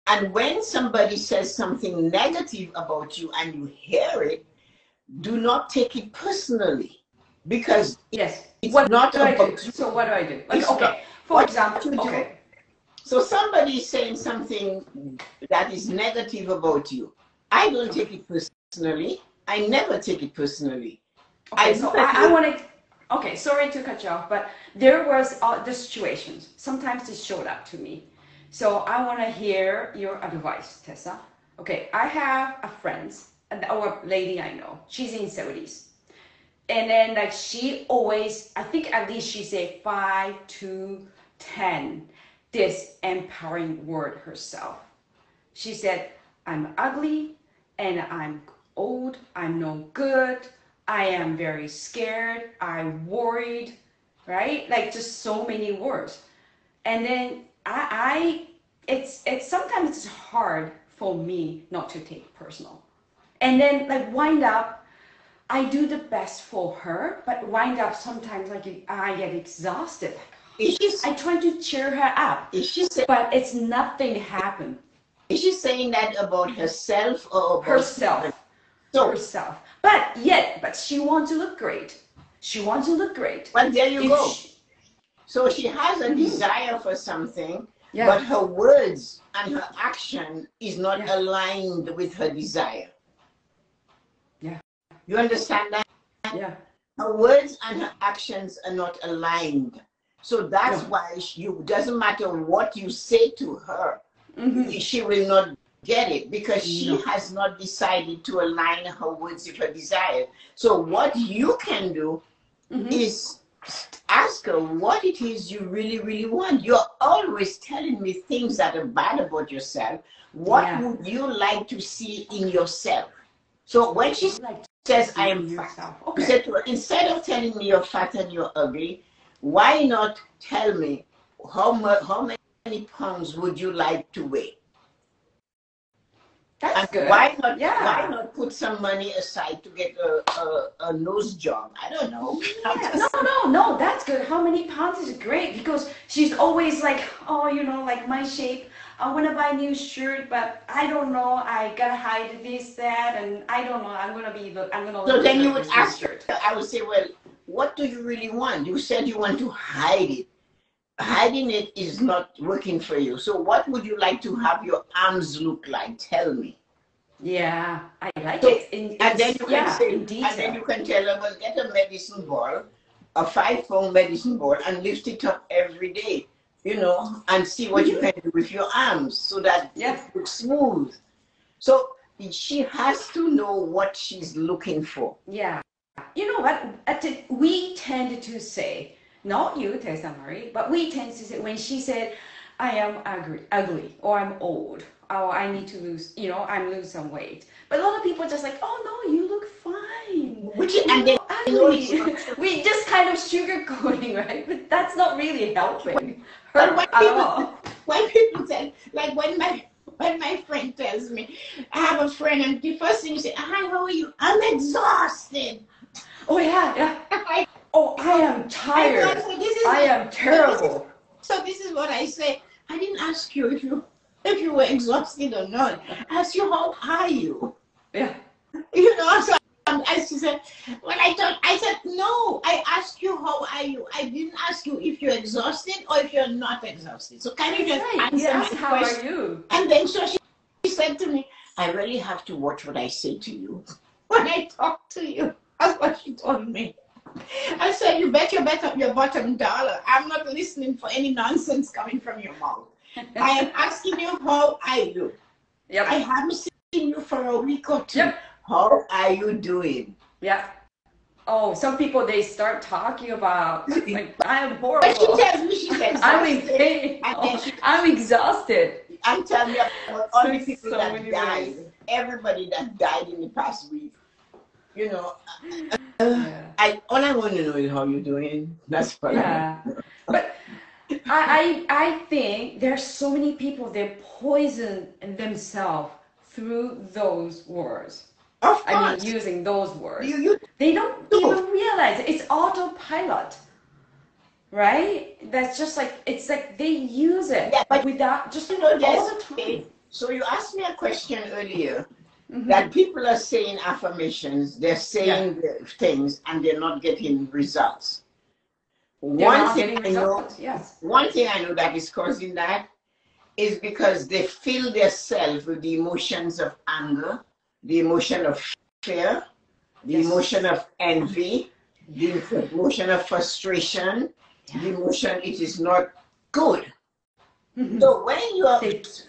And when somebody says something negative about you and you hear it, do not take it personally, because it's not about you.
So what do I do? Like, for example,
so somebody is saying something that is negative about you. I don't take it personally. I never take it personally.
Okay, I want to. Okay, sorry to cut you off, but there was the situations. Sometimes it showed up to me. So I want to hear your advice, Tessa. Okay, I have a friend, or a lady I know. She's in 70s. And then like she always, I think at least she say 5 to 10, this empowering word herself. She said, I'm ugly and I'm old, I'm no good, I am very scared, I'm worried, right? Like just so many words. And then it's sometimes it's hard for me not to take personal. And then like wind up, I do the best for her, but wind up sometimes like I get exhausted. I try to cheer her up, but it's nothing happened.
Is she saying that about herself or about
herself? Herself. But she wants to look great. She wants to look great.
Well, there you go. So she has a desire for something, but her words and her action is not aligned with her desire.
Yeah.
You understand that?
Yeah.
Her words and her actions are not aligned. So that's why doesn't matter what you say to her, she will not get it, because she has not decided to align her words with her desire. So what you can do is ask her what it is you really, really want. You're always telling me things that are bad about yourself. What would you like to see in yourself? So when she says, I am fat, you said to her, instead of telling me you're fat and you're ugly, why not tell me how many pounds would you like to weigh?
That's good.
Why not put some money aside to get a nose job? I don't know.
Yeah. No, that's good. How many pounds is great, because she's always like, oh, like my shape. I want to buy a new shirt, but I don't know. I gotta hide this, that, and I don't know. I'm gonna.
So then you would ask her. I would say, well, what do you really want? You said you want to hide it. Hiding it is not working for you. So what would you like to have your arms look like? Tell me.
Yeah, I like it.
And then you can say, and then you can tell her, well, get a medicine ball, a 5-pound medicine ball, and lift it up every day, and see what you can do with your arms so that it looks smooth. So she has to know what she's looking for.
Yeah. You know what? We tend to say, not you, Tessa-Marie, but we tend to say, when she said, I am ugly, or I'm old, or I need to lose, I'm losing some weight. But a lot of people are just like, oh no, you look fine. Ugly. We just kind of sugarcoating, right? But that's not really helping her at all.
When people say, like when my friend tells me, I have a friend, and the first thing you say, hi, how are you? I'm exhausted.
Oh yeah. I am tired. I am terrible.
So this is what I say. I didn't ask you if you were exhausted or not. I asked you, how are you?
Yeah.
So she said, when I said, no, I asked you, how are you? I didn't ask you if you're exhausted or if you're not exhausted. So can you just answer
Yes,
my
how
question?
are you?
And then so she said to me, I really have to watch what I say to you when I talk to you. That's what she told me. I said, you bet your bottom dollar. I'm not listening for any nonsense coming from your mouth. I am asking you, how are you?
Yep.
I haven't seen you for a week or two.
Yep.
How are you doing?
Yeah. Oh, some people, they start talking about, like, I'm horrible.
But she tells me she's exhausted.
I'm in pain. I'm exhausted.
I'm telling you about all the people
So
that died. Everybody that died in the past week. You know, all I want to know is how you're doing. That's what I want.
But I think there's so many people, they poison themselves through those words.
Of course.
I mean, using those words.
They
don't even realize it. It's autopilot, right? That's just like, it's like they use it without, just all the time.
So you asked me a question earlier that people are saying affirmations, they're saying things, and they're not getting results. One thing I know that is causing that is because they fill themselves with the emotions of anger, the emotion of fear, the emotion of envy, the emotion of frustration, the emotion it is not good. So when you're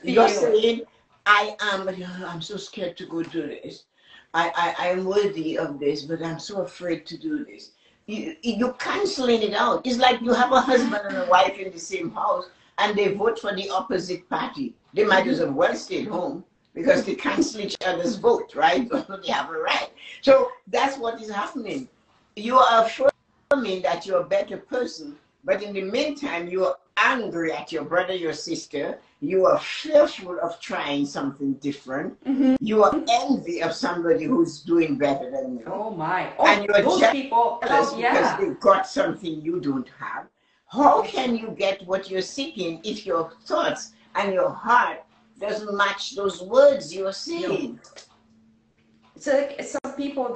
saying, I'm so scared to go do this. I am worthy of this, but I'm so afraid to do this. You're canceling it out. It's like you have a husband and a wife in the same house and they vote for the opposite party. They might as well stay home because they cancel each other's vote, right? They have a right. So that's what is happening. You are affirming that you're a better person, but in the meantime, you're angry at your brother, your sister. You are fearful of trying something different. You are envy of somebody who's doing better than you.
Oh my!
And you're
those people,
because they've got something you don't have. How can you get what you're seeking if your thoughts and your heart doesn't match those words you're saying?
So like, some people,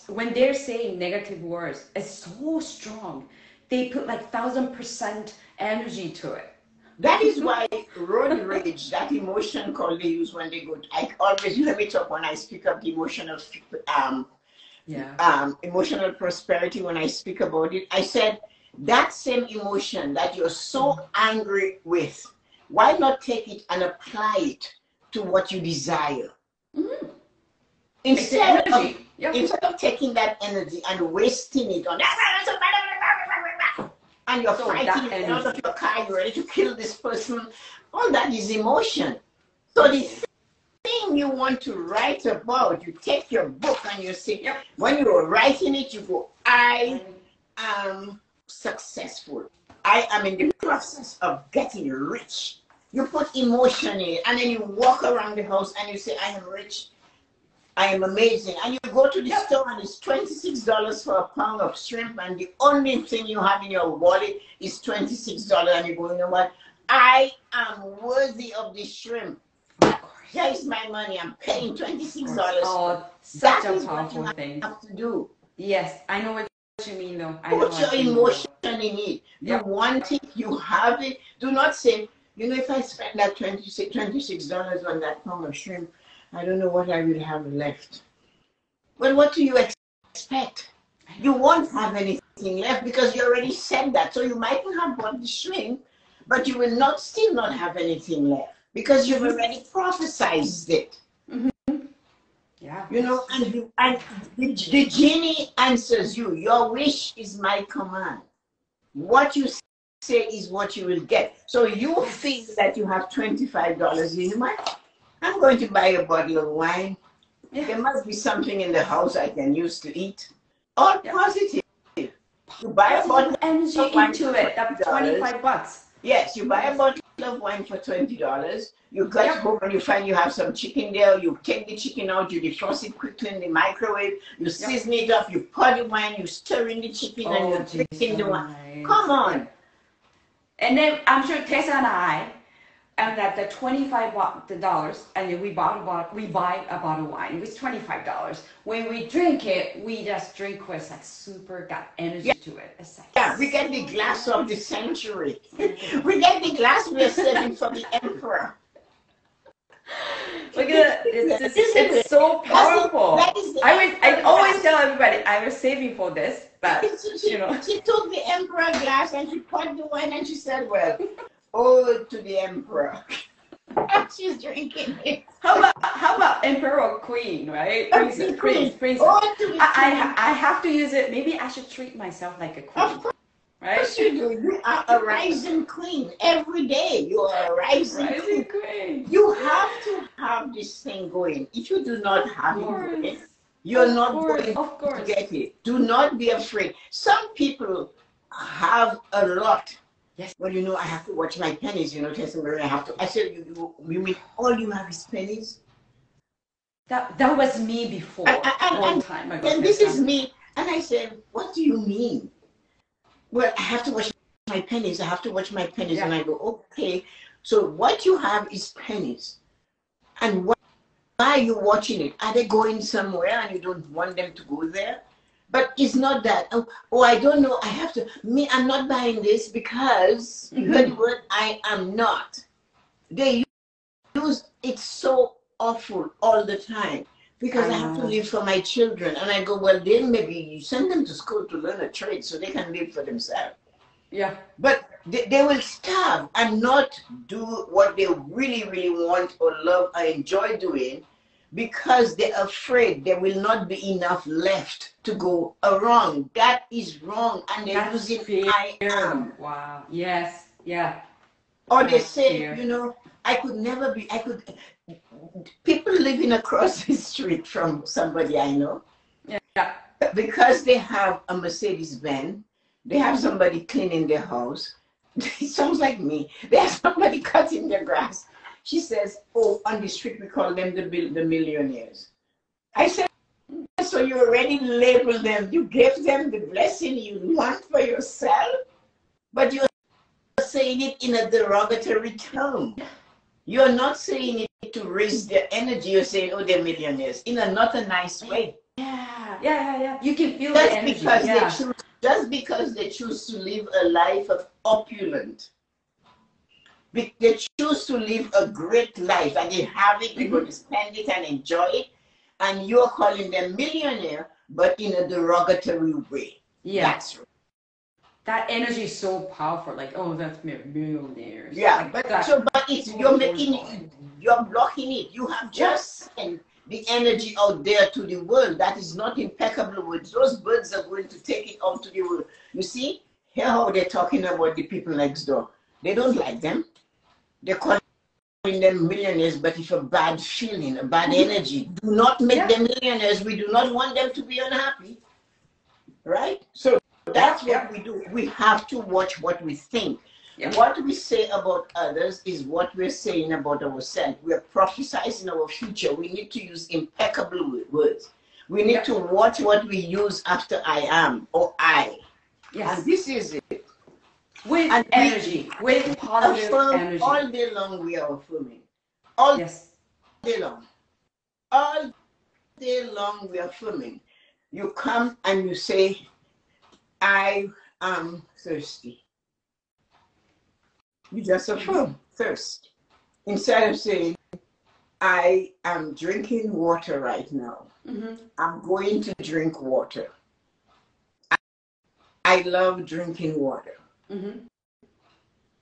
when they're saying negative words, it's so strong. They put like 1000% energy to it.
That is why road rage, that emotion called they use when they go. I always let me talk when I speak of the emotion of emotional prosperity. When I speak about it, I said that same emotion that you're so angry with, why not take it and apply it to what you desire? Instead of taking that energy and wasting it on and you're fighting in front of your car, you're ready to kill this person, all that is emotion. So the thing you want to write about, you take your book and you say, when you're writing it, you go, I am successful. I am in the process of getting rich. You put emotion in it, and then you walk around the house and you say, I am rich. I am amazing. And you go to the store and it's $26 for a pound of shrimp, and the only thing you have in your wallet is $26, and you go, you know what? I am worthy of this shrimp. Here is my money. I'm paying $26.
Oh, such a powerful thing.
You have to do.
Yes, I know what you mean though.
Put your emotion in it. You want it, you have it. Do not say, you know, if I spend that $26 on that pound of shrimp, I don't know what I will have left. Well, what do you expect? You won't have anything left because you already said that. So you might have bought the shrimp, but you will still not have anything left because you've already prophesized it.
Yeah.
You know, and the genie answers you. Your wish is my command. What you say is what you will get. So you feel that you have $25 in your mind. I'm going to buy a bottle of wine. There must be something in the house I can use to eat. All positive. You buy a bottle of
energy into it. That's $25.
Yes, you buy a bottle of wine for $20. You get home and you find you have some chicken there. You take the chicken out, you defrost it quickly in the microwave. You season it up. You pour the wine. You stir in the chicken and you drink the wine. Come on.
And then I'm sure Tessa and I, and that the $25, and then we buy a bottle of wine. It was $25. When we drink it, we just drink with like super got energy to it. It's like,
yeah, we get the glass of the century. We get the glass we're serving for the emperor.
Look at it. It's so powerful. I always tell everybody I was saving for this, but
she took the emperor glass and she poured the wine and she said, well, oh, to the emperor. She's drinking it.
How about emperor or queen, right? Princess.
Oh, to the
I have to use it. Maybe I should treat myself like a queen.
Of course you do. You are a rising queen. Every day you are a rising queen. You have to have this thing going. If you do not have it going, you're not going to get it. Do not be afraid. Some people have a lot.
Yes.
Well, I have to watch my pennies, Tessa-Marie, I have to. I said, you mean all you have is pennies?
That was me before, a long time ago.
And this is me. And I said, what do you mean? Well, I have to watch my pennies. I have to watch my pennies. Yeah. And I go, okay. So what you have is pennies. And why are you watching it? Are they going somewhere and you don't want them to go there? But it's not that. Oh, I don't know. I'm not buying this because you heard the word, I am not. They use it so awful all the time because I have to live for my children. And I go, well, then maybe you send them to school to learn a trade so they can live for themselves.
Yeah.
But they will starve and not do what they really, really want or love or enjoy doing because they're afraid there will not be enough left to go around. That is wrong. And they're using I am.
Wow. Yes. Yeah.
Or they say, people living across the street from somebody I know.
Yeah.
Because they have a Mercedes-Benz, they have somebody cleaning their house. It sounds like me. They have somebody cutting their grass. She says, oh, on the street we call them the millionaires. I said, so you already labeled them. You gave them the blessing you want for yourself, but you're saying it in a derogatory tone. You're not saying it to raise their energy. You're saying, oh, they're millionaires, in not a nice way.
Yeah. You can feel the energy.
Just because they choose to live a life of opulence. They choose to live a great life and they have it, they're going to spend it and enjoy it. And you're calling them millionaire, but in a derogatory way.
Yeah.
That's right.
That energy is so powerful. Like, oh, that's millionaires.
Yeah,
like
you're blocking it. You have just sent the energy out there to the world. That is not impeccable words. Those birds are going to take it out to the world. You see, hear how they're talking about the people next door. They don't like them. They're calling them millionaires, but it's a bad feeling, a bad energy. Do not make them millionaires. We do not want them to be unhappy. Right? So that's what we do. We have to watch what we think. Yep. What we say about others is what we're saying about ourselves. We're prophesying our future. We need to use impeccable words. We need to watch what we use after I am or I.
Yes.
And this is it.
With energy, with positive energy.
All day long we are affirming. All day long. All day long we are affirming. You come and you say, I am thirsty. You just affirm thirst. Instead of saying, I am drinking water right now. I'm going to drink water. I love drinking water.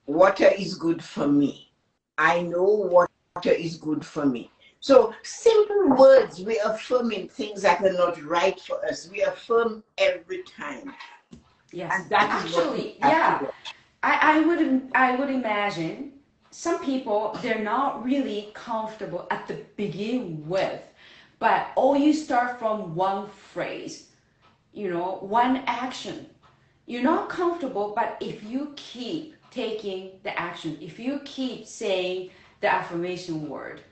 Water is good for me. I know water is good for me. So simple words, we are affirming things that are not right for us. We affirm every time.
Yes.
And that is
actually, yeah. I would imagine some people, they're not really comfortable at the beginning with, but all you start from one phrase, one action. You're not comfortable, but if you keep taking the action, if you keep saying the affirmation word,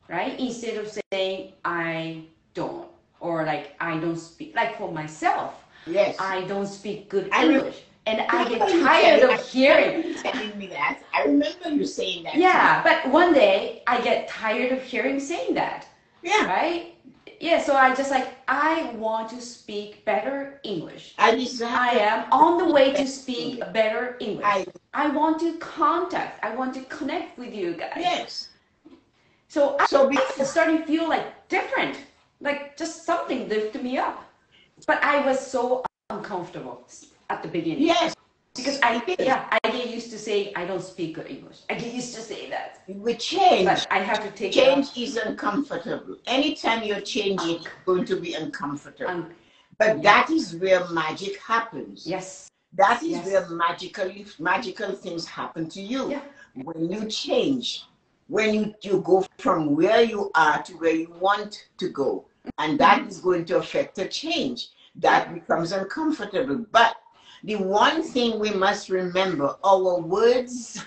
right? Instead of saying, I don't, or like, I don't speak, like for myself,
yes,
I don't speak good English. And I get tired of hearing.
You telling me that. I remember you saying that.
Yeah, but one day I get tired of hearing saying that.
Yeah.
Right? Yeah, so I just like, I want to speak better English.
I
am on the way to speak better English. I want to contact, I want to connect with you guys.
Yes.
So I starting to feel like different, like just something lifted me up. But I was so uncomfortable at the beginning.
Yes.
Because I get used to saying I don't speak good English. I get used to saying that.
With change,
but I have to take
change is uncomfortable. Anytime you're changing, it's going to be uncomfortable. But that is where magic happens.
Yes.
That is where magical things happen to you.
Yeah.
When you change, when you go from where you are to where you want to go. And that is going to affect the change. That becomes uncomfortable. But the one thing we must remember, our words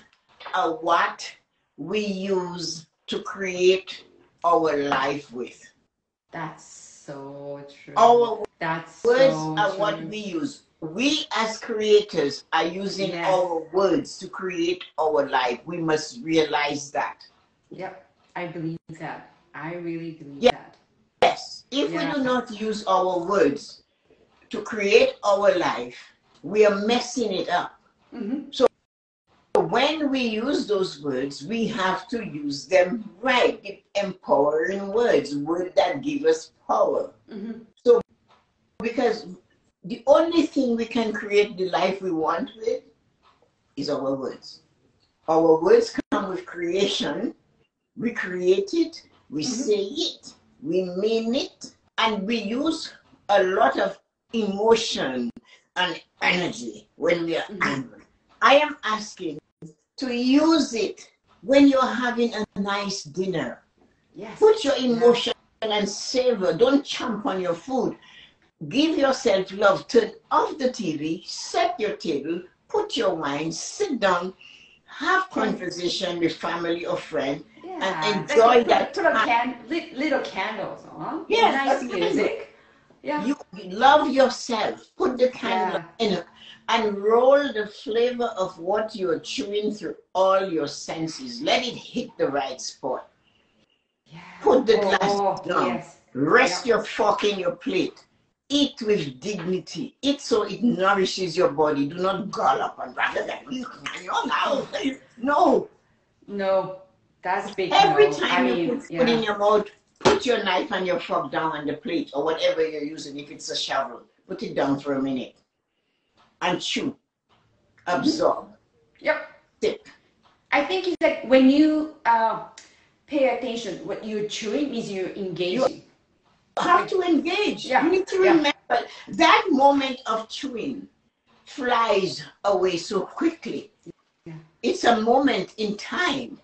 are what we use to create our life with.
That's so true.
Our
That's
words
so
are
true.
what we use. We as creators are using our words to create our life. We must realize that.
Yep, I believe that. I really believe that.
Yes, if we do not use our words to create our life, we are messing it up. So when we use those words, we have to use them right. The empowering words that give us power. So because the only thing we can create the life we want with is our words. Our words come with creation. We create it, we say it, we mean it, and we use a lot of emotion and energy when we are angry. I am asking to use it when you're having a nice dinner.
Yes.
Put your emotion and savor. Don't chomp on your food. Give yourself love. Turn off the TV, set your table, put your wine, sit down, have conversation with family or friend, and enjoy that.
Put little candles on. Nice music. Yeah.
You love yourself. Put the candle in and roll the flavor of what you're chewing through all your senses. Let it hit the right spot.
Yeah.
Put the glass down. Rest your fork in your plate. Eat with dignity. Eat so it nourishes your body. Do not gulp and rather than no.
No, that's big.
Every time you put food in your mouth, put your knife and your fork down on the plate or whatever you're using. If it's a shovel, put it down for a minute and chew. Absorb.
Yep.
Sip.
I think it's like when you pay attention, what you're chewing means you're engaging.
You have to engage. You need to remember that moment of chewing flies away so quickly. It's a moment in time.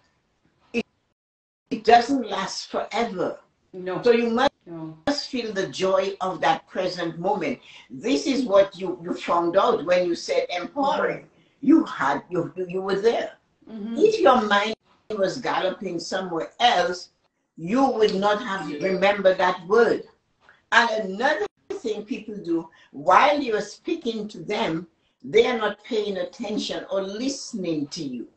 It doesn't last forever.
No.
So you must feel the joy of that present moment. This is what you found out when you said empowering. You were there. If your mind was galloping somewhere else, you would not have remembered that word. And another thing people do, while you're speaking to them, they are not paying attention or listening to you.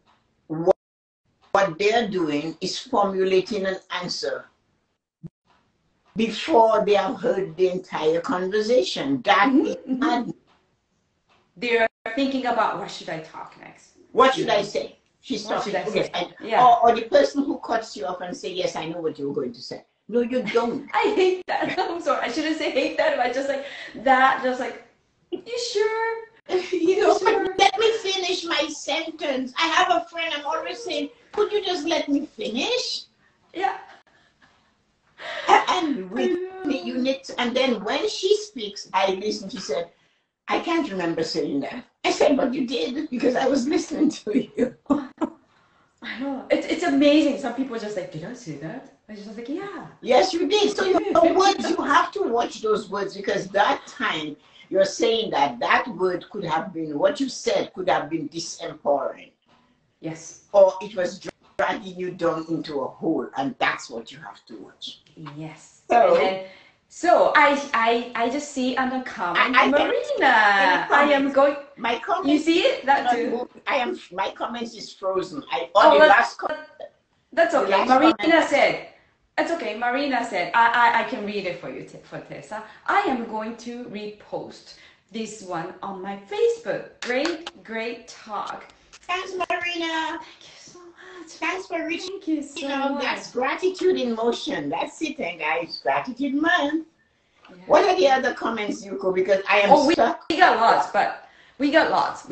What they're doing is formulating an answer before they have heard the entire conversation. That is madness.
They're thinking about what should I talk next?
What should I say? She's talking. Or the person who cuts you off and say, yes, I know what you're going to say. No, you don't.
I hate that. I'm sorry. I shouldn't say hate that, but just like that, just like, you sure?
Let me finish my sentence. I have a friend, I'm always saying, could you just let me finish?
Yeah.
And and then when she speaks, I listen. She said, I can't remember saying that. I said, but you did, because I was listening to you.
I know. It's amazing. Some people are just like, did I say that? I was just like, yeah.
Yes, you did. So your words, you have to watch those words, because that time you're saying that word could have been, what you said could have been disempowering.
Yes.
Or it was dragging you down into a hole, and that's what you have to watch.
Yes.
So,
So I just see on the comment,
I
Marina. I am going.
My comments.
You see it? That too.
My comments is frozen.
Oh,
last
that's okay.
last
Marina
comment.
said. It's okay. Marina said. I can read it for you, for Tessa. I am going to repost this one on my Facebook. Great talk.
Thanks, Marina.
Thank you so much.
Thanks for reaching.
Thank you so much.
That's gratitude in motion. That's it, and guys, gratitude month.
Yeah.
What are the other comments, Yuko? Because I am stuck.
We got lots, but we got lots.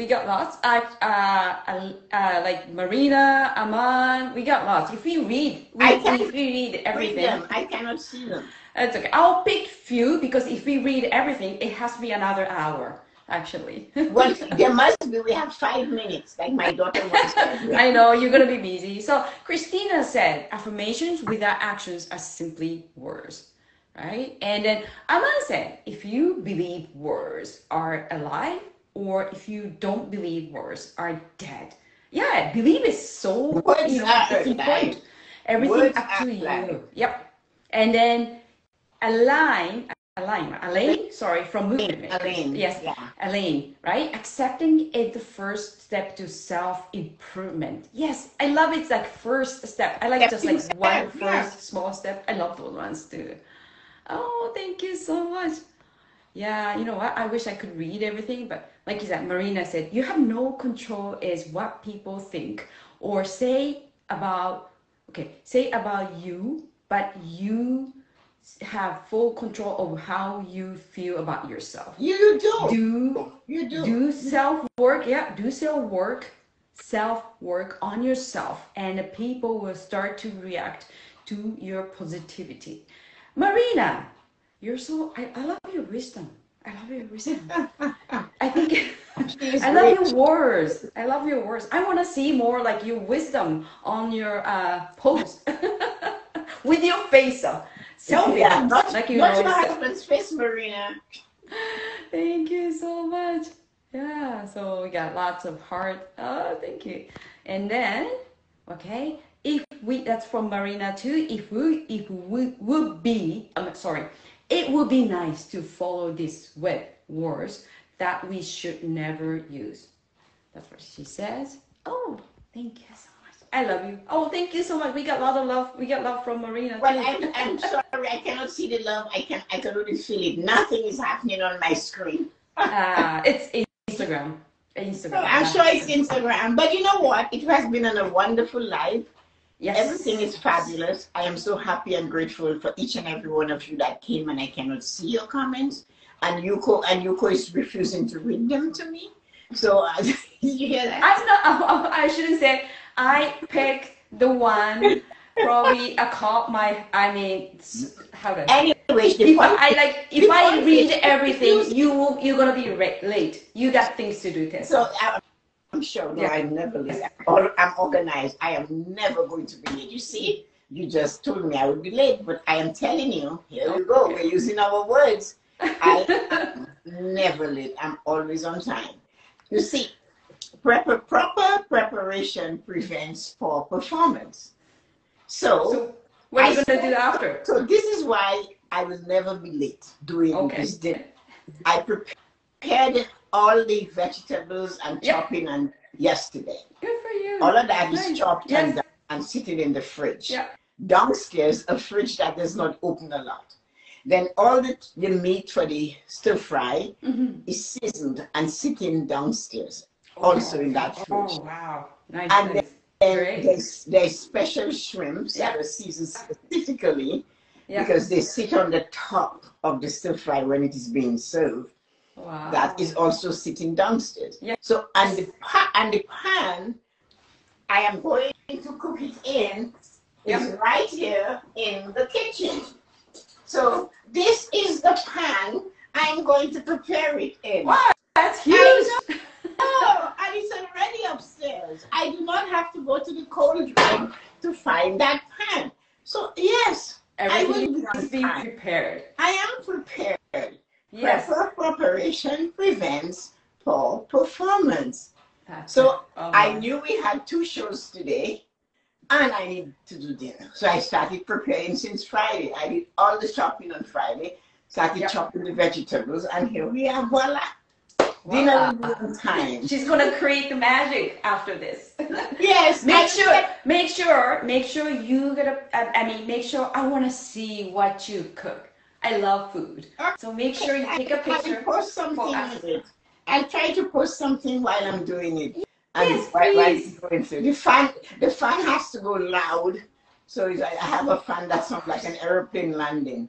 Like Marina, Aman, we got lots. If we read, if we read everything,
read them. I cannot see them.
It's okay. I'll pick few because if we read everything, it has to be another hour. Actually.
Well, there must be. We have 5 minutes, like my daughter once said.
I know you're gonna be busy. So Christina said, affirmations without actions are simply words, right? And then Aman said, if you believe words are alive, or if you don't believe words are dead. Yeah, believe is so
Words
it's important. Everything
words
up to
alive.
you. Yep. And then Elaine, sorry, from movement.
Elaine.
Yes,
yeah.
Elaine, right? Accepting is the first step to self-improvement. Yes, I love it. It's like first step. I like just like one first small step. I love those ones too. Oh, thank you so much. Yeah, you know what? I wish I could read everything, but like you said, Marina said, you have no control is what people think or say about you, but you have full control of how you feel about yourself.
You do.
Do self-work. Yeah, do self-work on yourself, and the people will start to react to your positivity. Marina, you're so, I love your wisdom. I love your wisdom. I think I love your words. I love your words. I want to see more like your wisdom on your post with your face up.
So yeah, not
like
your husband's face, Marina.
Thank you so much. Yeah, so we got lots of heart. Oh, thank you. And then, okay, that's from Marina too. It would be nice to follow these words that we should never use. That's what she says. Oh, thank you so much. I love you. Oh, thank you so much. We got a lot of love. We got love from Marina too.
Well, I'm sorry, I cannot see the love. I can only feel it. Nothing is happening on my screen.
It's Instagram.
I'm sure it's Instagram. But you know what? It has been a wonderful life. Yes. Everything is fabulous. I am so happy and grateful for each and every one of you that came, and I cannot see your comments. And Yuko is refusing to read them to me. So did you hear that?
I shouldn't say. I picked the one. Probably how to.
Anyways,
if I read everything, you're gonna be late. You got things to do, Tessa.
So I'm sure. No, I'm never late. I'm organized. I am never going to be late. You see, you just told me I would be late, but I am telling you, here you go. We're using our words. I am never late. I'm always on time. You see, proper preparation prevents poor performance. So
what are you going to do after?
So this is why I will never be late doing this dinner. I prepared all the vegetables and chopping and yesterday.
Good for you.
All of that is chopped and done and sitting in the fridge.
Yeah.
Downstairs, a fridge that does not open a lot. Then all the meat for the stir fry is seasoned and sitting downstairs, also in that fridge.
Oh, wow. Nice.
And then there's special shrimps that are seasoned specifically because they sit on the top of the stir fry when it is being served.
Wow.
That is also sitting downstairs.
Yeah.
So and the pan I am going to cook it in is right here in the kitchen. So this is the pan I'm going to prepare it in.
Wow, that's huge.
And it's already upstairs. I do not have to go to the cold room to find that pan. So yes,
everything is being prepared.
I am prepared.
Yes.
Proper preparation prevents poor performance. I knew we had 2 shows today, and I need to do dinner. So I started preparing since Friday. I did all the shopping on Friday. started chopping the vegetables, and here we are, voila. Dinner will be on time.
She's gonna create the magic after this.
Yes.
Make sure you gotta. I mean, make sure I want to see what you cook. I love food, so make sure you take a picture.
I'll post something of it. I'll try to post something while I'm doing it.
Yes,
while
please.
it's going through. The fan has to go loud, so I have a fan that sounds like an airplane landing.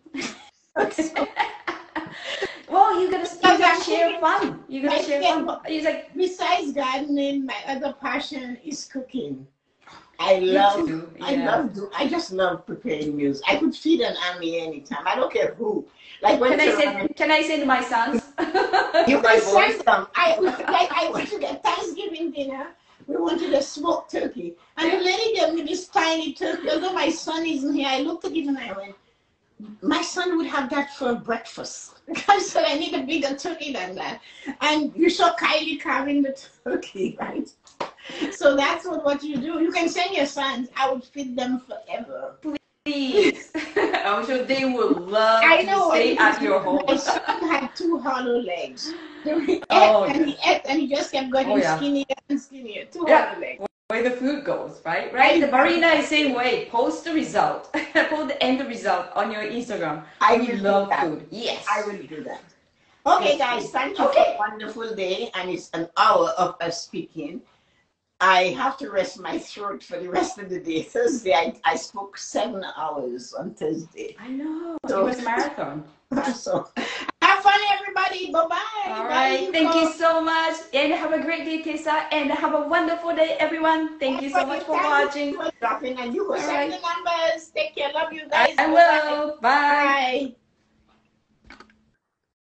Well, you gotta share fun. You gotta share fun. It's like,
besides gardening, my other passion is cooking. I just love preparing meals. I could feed an army anytime. I don't care who. Like when
can I say to my sons?
You can send them. I went to get Thanksgiving dinner. We wanted a smoked turkey, and the lady gave me this tiny turkey. Although my son isn't here, I looked at it and I went, my son would have that for breakfast. I said, I need a bigger turkey than that. And you saw Kylie carving the turkey, right? So that's what you do. You can send your sons. I would feed them forever.
Please. I'm sure they would love to stay at your home.
My son had 2 hollow legs. And he just kept getting skinnier and skinnier. 2 hollow legs.
Where the food goes, right? Right? The Marina is same way. Post the result. Post the end result on your Instagram.
I will
love food. Yes.
I will do that. Okay, guys. Thank you for a wonderful day. And it's an hour of us speaking. I have to rest my throat for the rest of the day. Thursday, I spoke 7 hours on Thursday.
I know. So, it was a marathon.
So, have fun, everybody. Bye-bye.
All right. Thank you so much. And have a great day, Tessa. And have a wonderful day, everyone. Thank you so much for watching.
And you will send the numbers. Take care. Love you guys.
I will. Bye.
Bye.